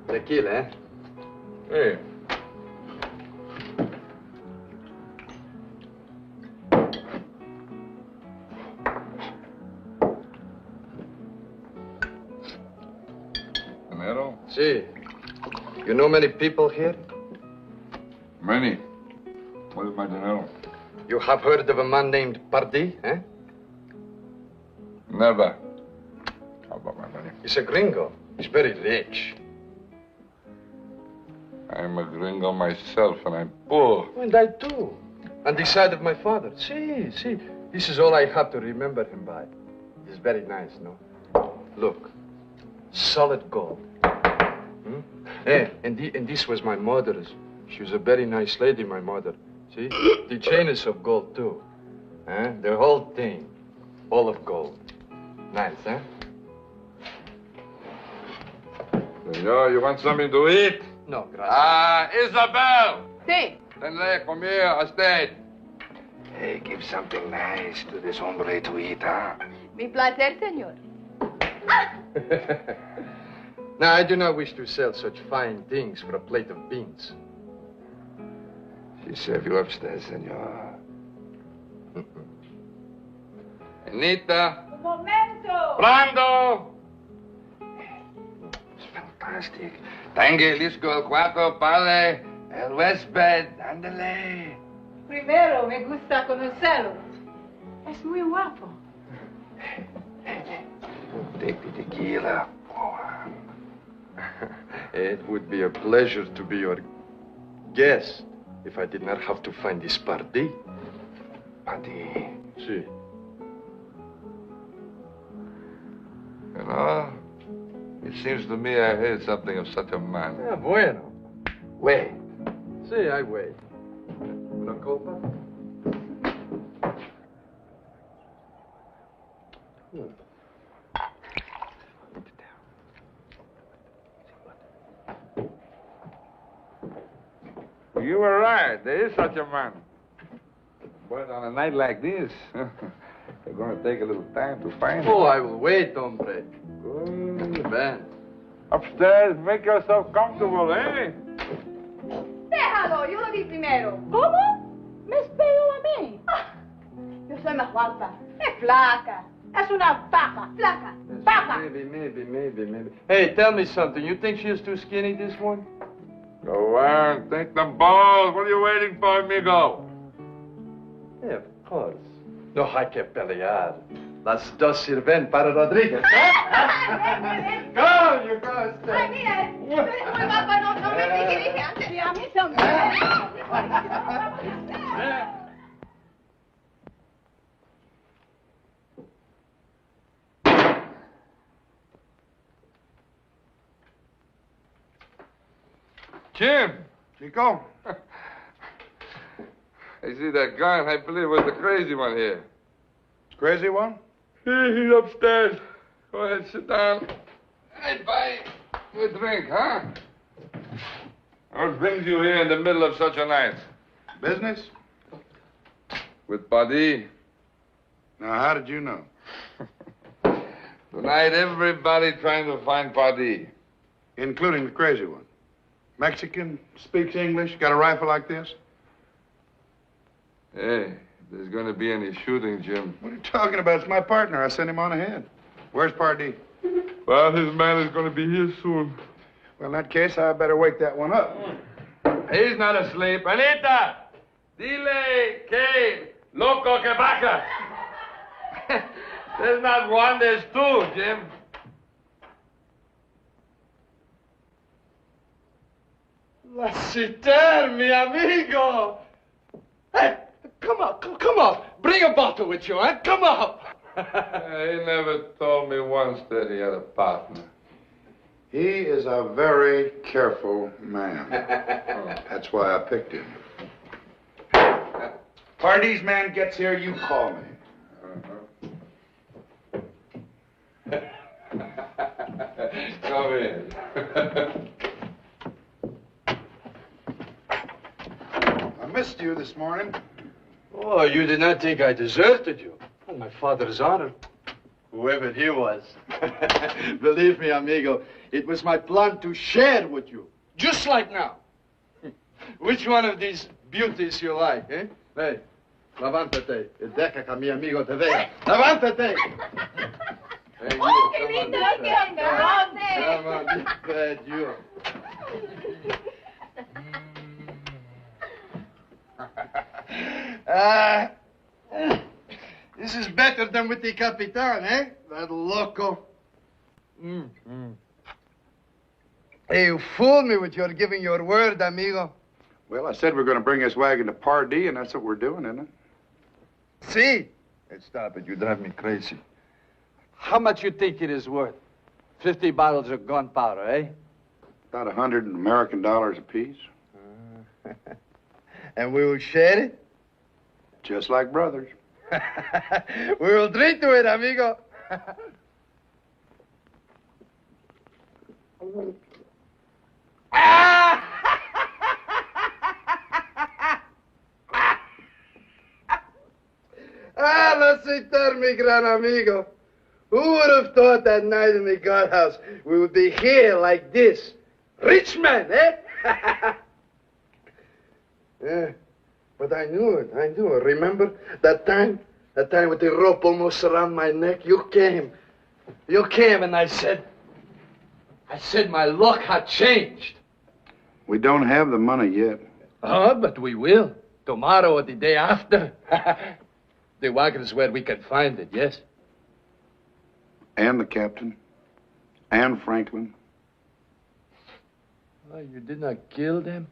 Tequila, eh? Hey. Dinero? Si. You know many people here? Many. What is my dinero? You have heard of a man named Pardee, eh? Never. How about my money? He's a gringo. He's very rich. I'm a gringo myself, and I'm poor. And I too. On the side of my father. See. This is all I have to remember him by. It's very nice, no? Look. Solid gold. And this was my mother's. She was a very nice lady, my mother. See? The chain is of gold, too. The whole thing. All of gold. Nice, huh? Senor, you want something to eat? No, gracias. Isabel! Sí. Tenle, come here, a steak. Hey, give something nice to this hombre to eat, huh? Mi placer, señor. Now, I do not wish to sell such fine things for a plate of beans. She serve you upstairs, senor. Anita. Un momento. Brando! It's fantastic. Tangue, lisco, el cuarto, padre, el huésped, ándale. Primero, me gusta conocerlo. Es muy guapo. Take the tequila. It would be a pleasure to be your guest if I did not have to find this party. Party. Sí. You know, it seems to me I heard something of such a man. Ah, bueno. Wait. Sí, I wait. Una copa? You were right. There is such a man. But on a night like this, they're going to take a little time to find him. Oh, I will wait, hombre. Good man. Upstairs, make yourself comfortable, eh? Déjalo, yo lo di primero. ¿Cómo? Me espero a mí. Yo soy más guapa. Es flaca. Es una vaca. Flaca. Vaca. Maybe. Hey, tell me something. You think she is too skinny, this one? Go on, take them balls. What are you waiting for, amigo? Yeah, of course. No hay que pelear. Las dos sirven para Rodríguez. Go, you go, stay. Ay, mira, tú eres muy guapa, no me dije antes. Y a mí también. Jim! Chico? I see that gun. I believe it was the crazy one here. Crazy one? He's upstairs. Go ahead, sit down. Hey, buy you a drink, huh? What brings you here in the middle of such a night? Business? With Paddy. Now, how did you know? Tonight, everybody trying to find Paddy. Including the crazy one. Mexican, speaks English, got a rifle like this? Hey, if there's going to be any shooting, Jim. What are you talking about? It's my partner. I sent him on ahead. Where's Pardee? Well, his man is going to be here soon. Well, in that case, I better wake that one up. He's not asleep. Anita! Dile que loco que vaca. There's not one, there's two, Jim. Lassiter, mi amigo. Hey, come on. Bring a bottle with you, huh? Come on. He never told me once that he had a partner. He is a very careful man. That's why I picked him. Pardee's man gets here, you call me. Come in. I missed you this morning. Oh, you did not think I deserted you. On my father's honor. Whoever he was. Believe me, amigo, it was my plan to share with you. Just like now. Which one of these beauties you like, eh? Hey, levántate. Y deja que mi amigo te vea. Levántate. Hey, ¡Oh, qué lindo! ¡Qué Come on, this bad you. This is better than with the Capitan, eh? That loco. Hey, you fooled me with your giving your word, amigo. Well, I said we're going to bring this wagon to Pardee, and that's what we're doing, isn't it? See? Hey, stop it. You drive me crazy. How much you think it is worth? 50 bottles of gunpowder, eh? About $100 American apiece. And we will share it? Just like brothers. We will drink to it, amigo. Let's return, mi gran amigo. Who would have thought that night in the guardhouse we would be here like this? Rich man, eh? Yeah, but I knew it. Remember that time? That time with the rope almost around my neck? You came, and I said my luck had changed. We don't have the money yet. Oh, but we will. Tomorrow or the day after. The wagon is where we can find it, yes? And the captain. And Franklin. Oh, you did not kill them?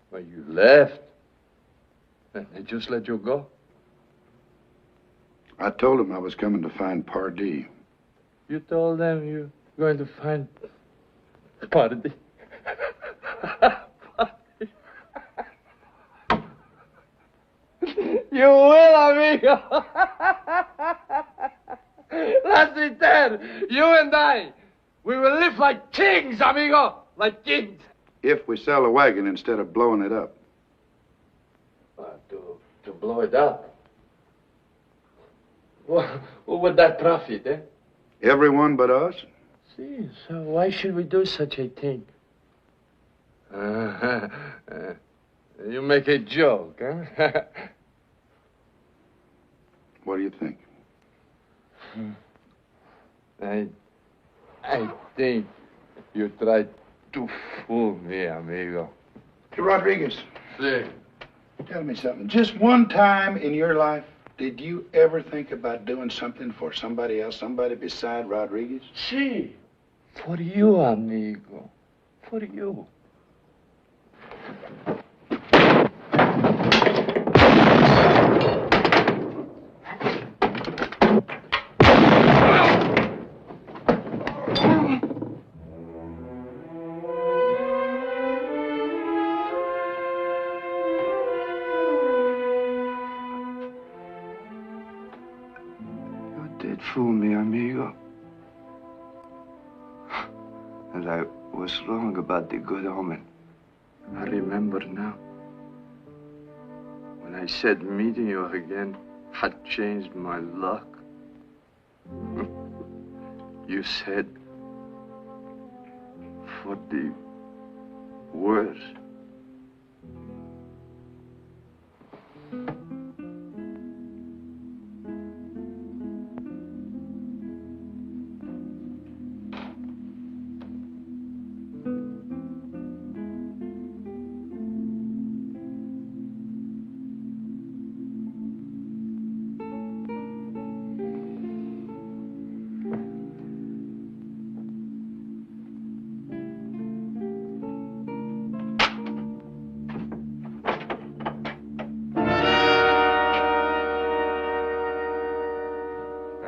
Well, you left. And they just let you go? I told him I was coming to find Pardee. You told them you're going to find Pardee? You will, amigo. Let's return. You and I. We will live like kings, amigo. Like kings. If we sell the wagon instead of blowing it up. To blow it up? What would that profit, eh? Everyone but us. See, so why should we do such a thing? You make a joke, huh? What do you think? I think you tried to fool me, amigo. Hey, Rodriguez. See. Tell me something. Just one time in your life, did you ever think about doing something for somebody else, somebody beside Rodriguez? See. For you, amigo. For you. Fool me, amigo. And I was wrong about the good omen. I remember now. When I said meeting you again had changed my luck. You said for the worse.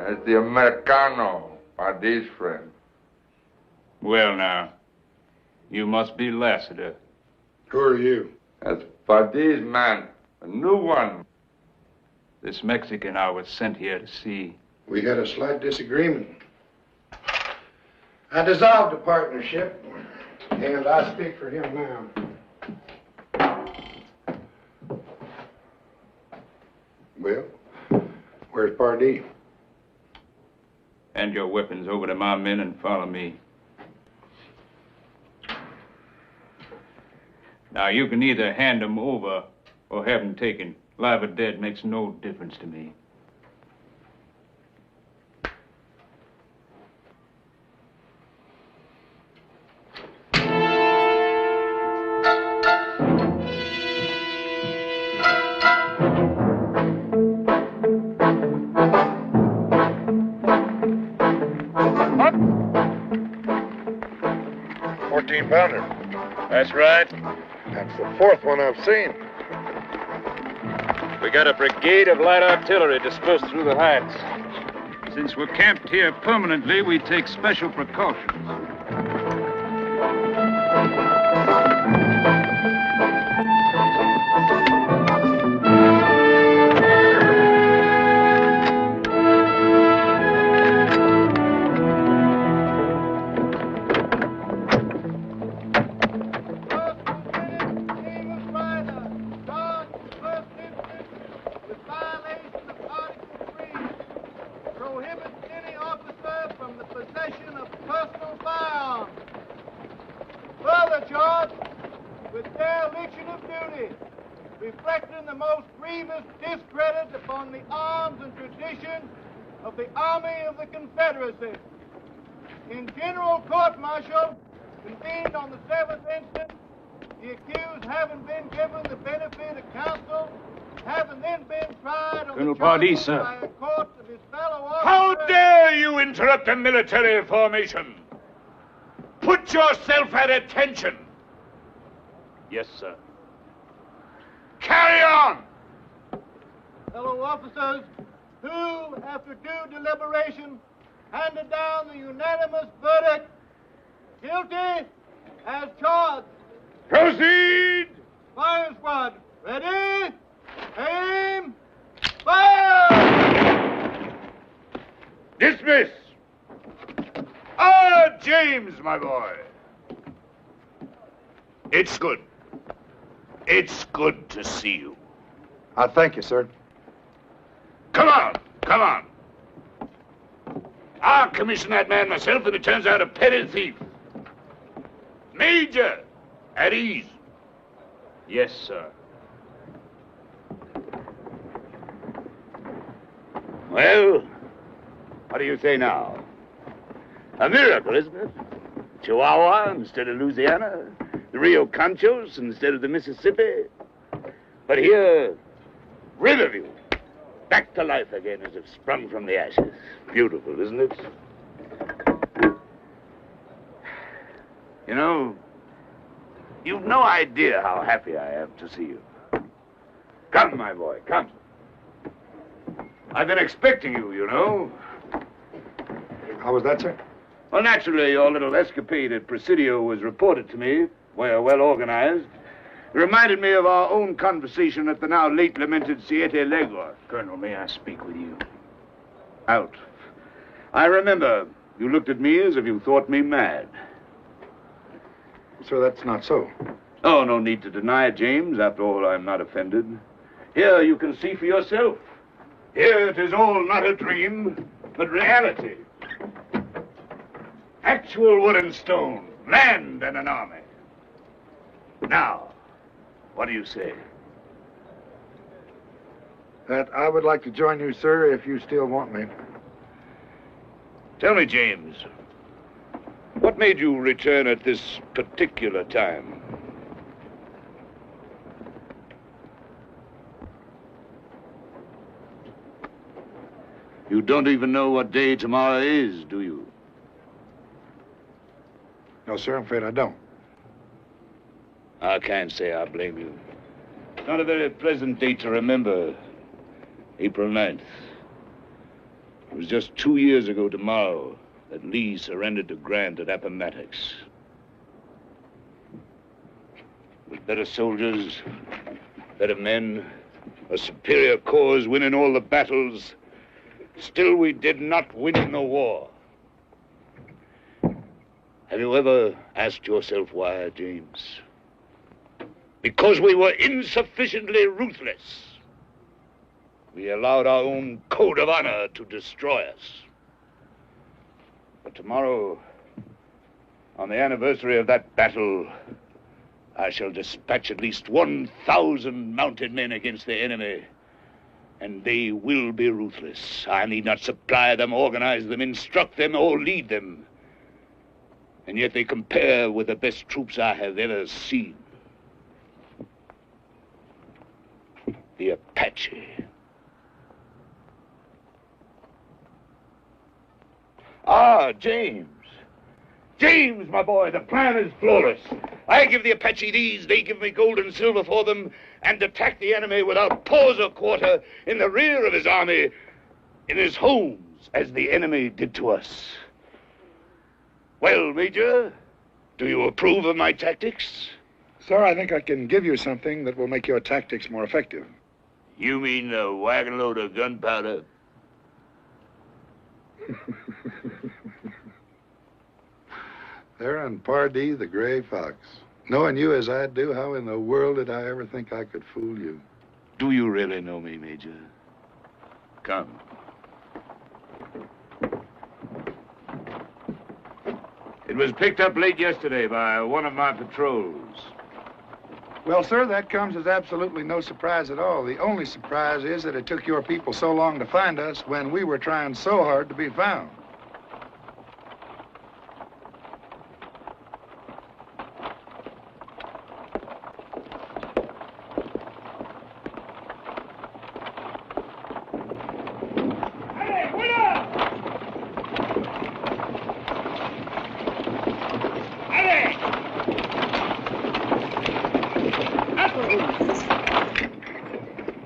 That's the Americano, Pardee's friend. Well, now, you must be Lassiter. Who are you? That's Pardee's man, a new one. This Mexican I was sent here to see. We had a slight disagreement. I dissolved the partnership, and I speak for him now. Well, where's Pardee? Hand your weapons over to my men and follow me. Now, you can either hand them over or have them taken. Live or dead makes no difference to me. $14. That's right. That's the fourth one I've seen. We got a brigade of light artillery dispersed through the heights. Since we're camped here permanently, we take special precautions. Reflecting the most grievous discredit upon the arms and traditions of the Army of the Confederacy. In general court-martial, convened on the 7th instant, the accused having been given the benefit of counsel, having then been tried on Colonel the Pardee, charges sir. by a court of his fellow officers. How dare you interrupt a military formation? Put yourself at attention. Yes, sir. Carry on! Fellow officers, who, after due deliberation, handed down the unanimous verdict, guilty as charged. Proceed! Fire squad, ready, aim, fire! Dismiss! Ah, James, my boy. It's good. It's good to see you. I thank you, sir. Come on, come on. I'll commission that man myself if it turns out a petty thief. Major, at ease. Yes, sir. Well, what do you say now? A miracle, isn't it? Chihuahua instead of Louisiana, the Rio Conchos instead of the Mississippi. But here, Riverview, back to life again as if sprung from the ashes. Beautiful, isn't it? You know, you've no idea how happy I am to see you. Come, my boy, come. I've been expecting you, you know. How was that, sir? Well, naturally, your little escapade at Presidio was reported to me. We're well organized. It reminded me of our own conversation at the now late lamented Siete Legua. Colonel, may I speak with you? Out. I remember you looked at me as if you thought me mad. Sir, that's not so. Oh, no need to deny it, James. After all, I'm not offended. Here you can see for yourself. Here it is all not a dream, but reality. Actual wood and stone, land and an army. Now, what do you say? That I would like to join you, sir, if you still want me. Tell me, James, what made you return at this particular time? You don't even know what day tomorrow is, do you? No, sir, I'm afraid I don't. I can't say I blame you. It's not a very pleasant date to remember. April 9th. It was just 2 years ago tomorrow that Lee surrendered to Grant at Appomattox. With better soldiers, better men, a superior cause winning all the battles, still we did not win the war. Have you ever asked yourself why, James? Because we were insufficiently ruthless. We allowed our own code of honor to destroy us. But tomorrow, on the anniversary of that battle, I shall dispatch at least 1,000 mounted men against the enemy. And they will be ruthless. I need not supply them, organize them, instruct them, or lead them. And yet they compare with the best troops I have ever seen. The Apache. Ah, James. James, my boy, the plan is flawless. I give the Apache these, they give me gold and silver for them, and attack the enemy without pause or quarter in the rear of his army, in his homes, as the enemy did to us. Well, Major, do you approve of my tactics? Sir, I think I can give you something that will make your tactics more effective. You mean a wagon load of gunpowder? There on Pardee, the Gray Fox. Knowing you as I do, how in the world did I ever think I could fool you? Do you really know me, Major? Come. It was picked up late yesterday by one of my patrols. Well, sir, that comes as absolutely no surprise at all. The only surprise is that it took your people so long to find us when we were trying so hard to be found.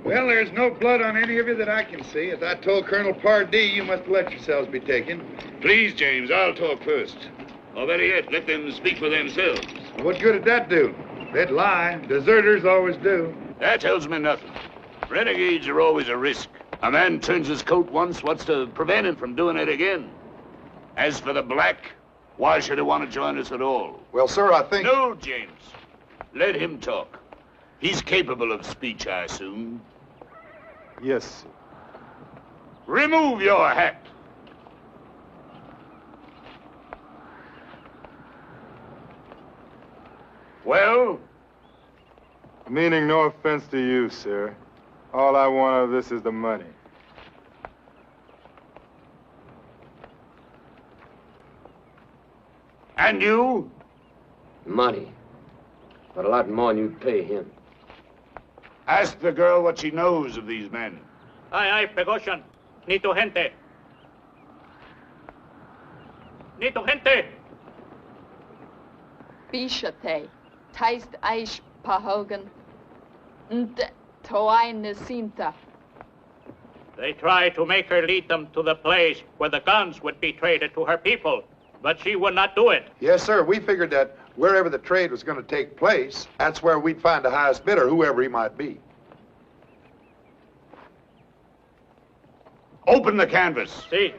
Well, there's no blood on any of you that I can see. As I told Colonel Pardee, you must let yourselves be taken. Please, James, I'll talk first. Or better yet, let them speak for themselves. What good did that do? They'd lie. Deserters always do. That tells me nothing. Renegades are always a risk. A man turns his coat once, what's to prevent him from doing it again? As for the black, why should he want to join us at all? Well, sir, I think... No, James. Let him talk. He's capable of speech, I assume. Yes, sir. Remove your hat. Well? Meaning no offense to you, sir. All I want out of this is the money. And you? Money. But a lot more than you'd pay him. Ask the girl what she knows of these men. Aye, Pegoshan. Nito gente. Nito gente. Bishate. Taist Aish Pahogan. Nte Toai Nasinta. They tried to make her lead them to the place where the guns would be traded to her people, but she would not do it. Yes, sir. We figured that wherever the trade was going to take place, that's where we'd find the highest bidder, whoever he might be. Open the canvas. Sí.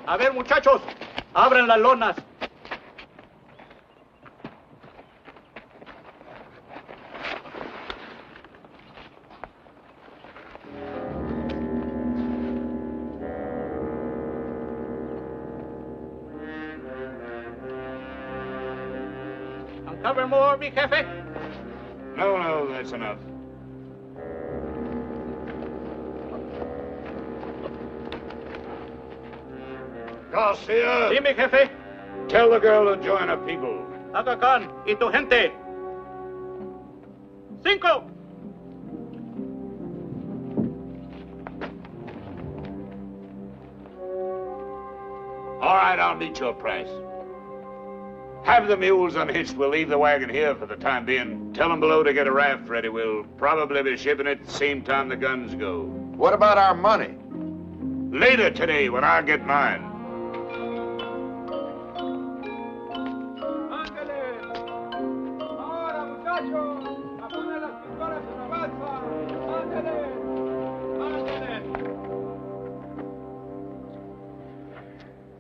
A ver, muchachos, abran las lonas. Uncover more, mi jefe? No, that's enough. Garcia! Sí, mi jefe. Tell the girl to join her people. Aga Khan y tu gente. 5. All right, I'll meet your price. Have the mules unhitched. We'll leave the wagon here for the time being. Tell them below to get a raft ready. We'll probably be shipping it the same time the guns go. What about our money? Later today, when I get mine.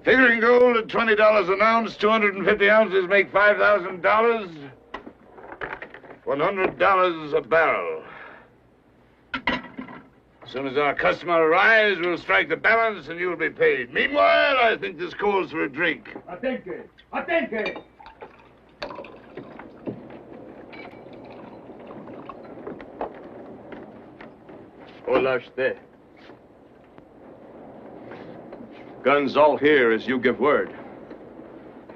Figuring gold at $20 an ounce, 250 ounces make $5,000. $100 a barrel. As soon as our customer arrives, we'll strike the balance and you'll be paid. Meanwhile, I think this calls for a drink. Atente! Atente! Hola, usted. Guns all here as you give word.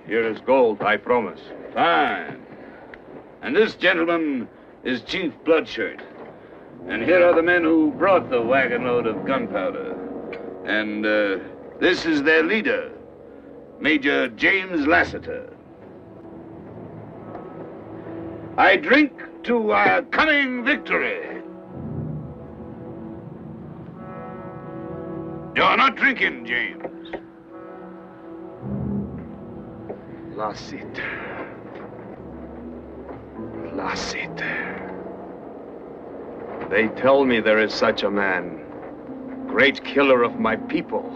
Here is gold, I promise. Fine. And this gentleman is Chief Bloodshirt. And here are the men who brought the wagon load of gunpowder. And this is their leader, Major James Lassiter. I drink to our coming victory. You're not drinking, James. Lassiter. Lassiter. They tell me there is such a man. Great killer of my people.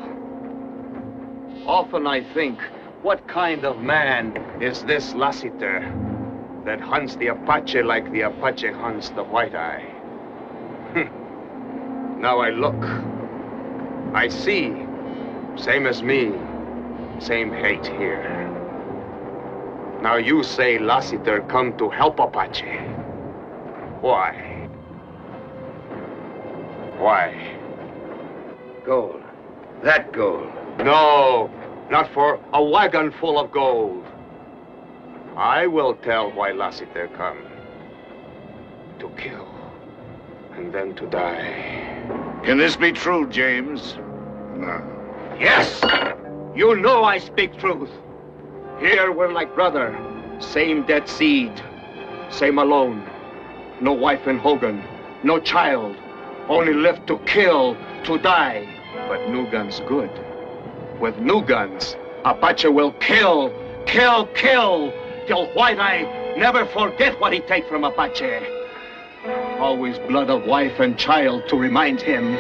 Often I think, what kind of man is this Lassiter that hunts the Apache like the Apache hunts the White Eye? Now I look. I see. Same as me. Same hate here. Now you say Lassiter come to help Apache. Why? Why? Gold. That gold. No, not for a wagon full of gold. I will tell why Lassiter come. To kill, and then to die. Can this be true, James? No. Yes! You know I speak truth. Here we're like brother. Same dead seed. Same alone. No wife in Hogan. No child. Only left to kill, to die. But new guns good. With new guns, Apache will kill, kill, kill, till White Eye never forget what he take from Apache. Always blood of wife and child to remind him.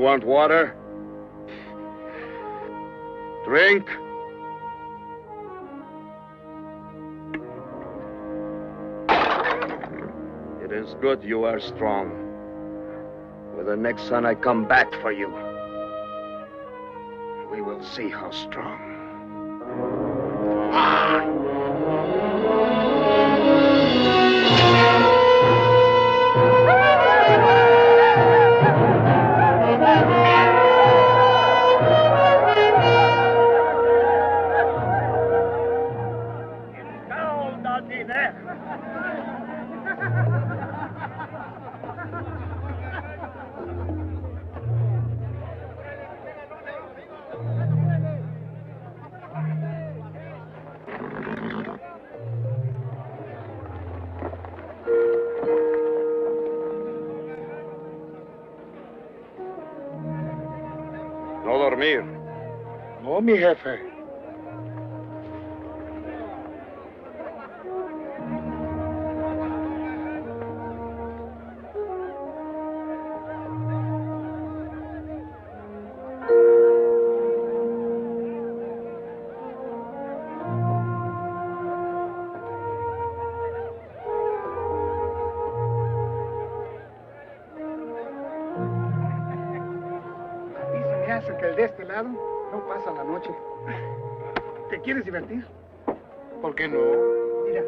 Want water? Drink? It is good you are strong. With the next sun, I come back for you. we will see how strong. No dormir. No, mi jefe. Que el de este lado no pasa la noche. ¿Te quieres divertir? ¿Por qué no? Mira.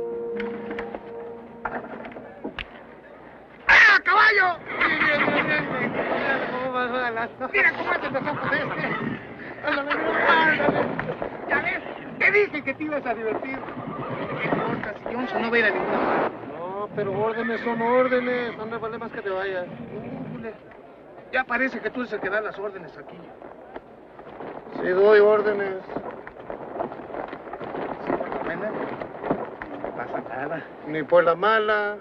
¡Ah, caballo! Mira cómo hacen los ojos este. Ándale, ándale. Ya ves, te dije que te ibas a divertir. ¿Qué importa si Johnson no va a ir a ninguna parte? No, pero órdenes son órdenes. No me vale más que te vayas. Ya parece que tú eres el que da las órdenes aquí. Sí, doy órdenes. ¿Sí por la buena? No pasa nada. Ni por la mala.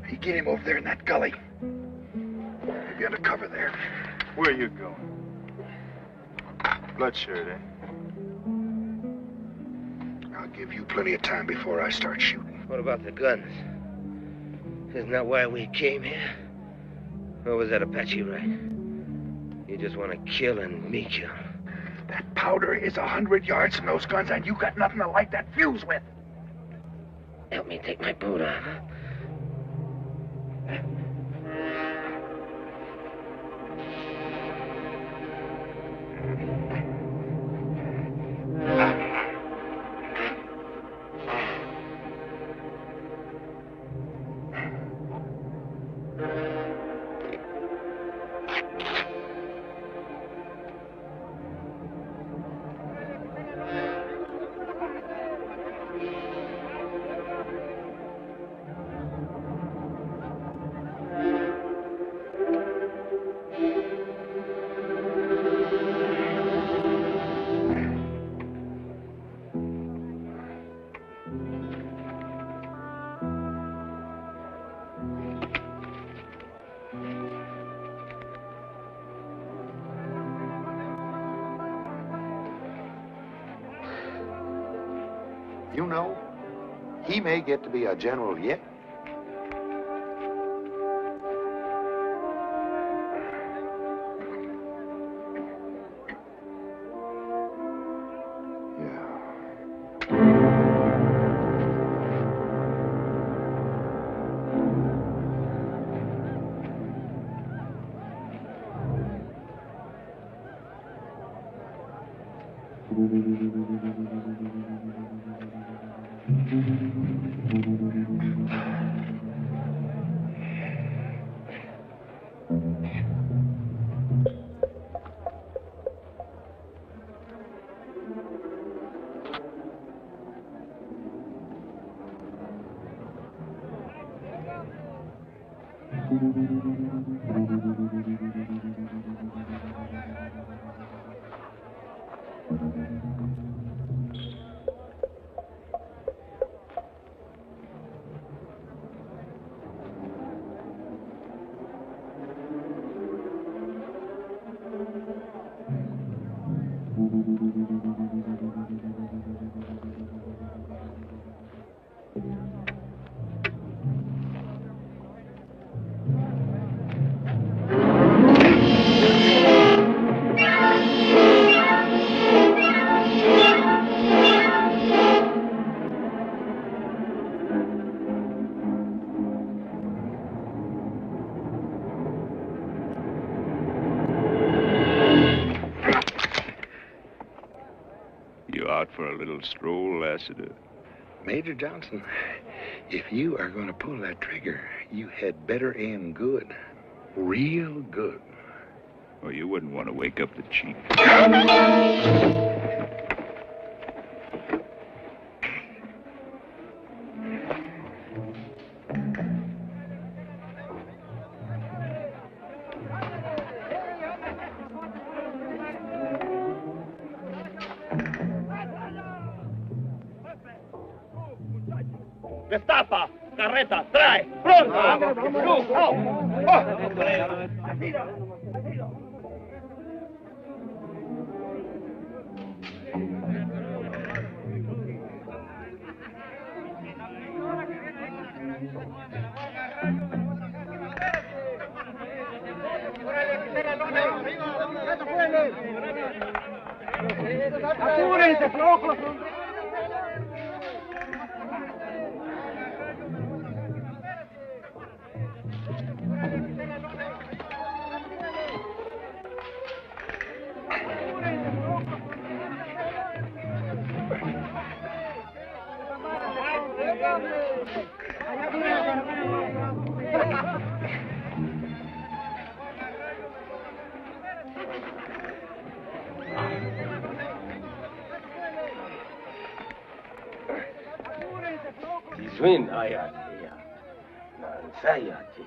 Hey, get him over there in that gully. Be under cover there. Where are you going? Bloodshirt, eh? I'll give you plenty of time before I start shooting. What about the guns? Isn't that why we came here? Or was that Apache right? You just want to kill and me kill. That powder is 100 yards from those guns, and you got nothing to light that fuse with. Help me take my boot off, huh? You know, he may get to be a general yet. You out for a little stroll, Lassiter? Major Johnson, if you are going to pull that trigger, you had better aim good. Real good. Well, you wouldn't want to wake up the chief. Destapa, carreta, trae, pronto. ¡Apúrense, flojos! Zwin ayati, nansayati.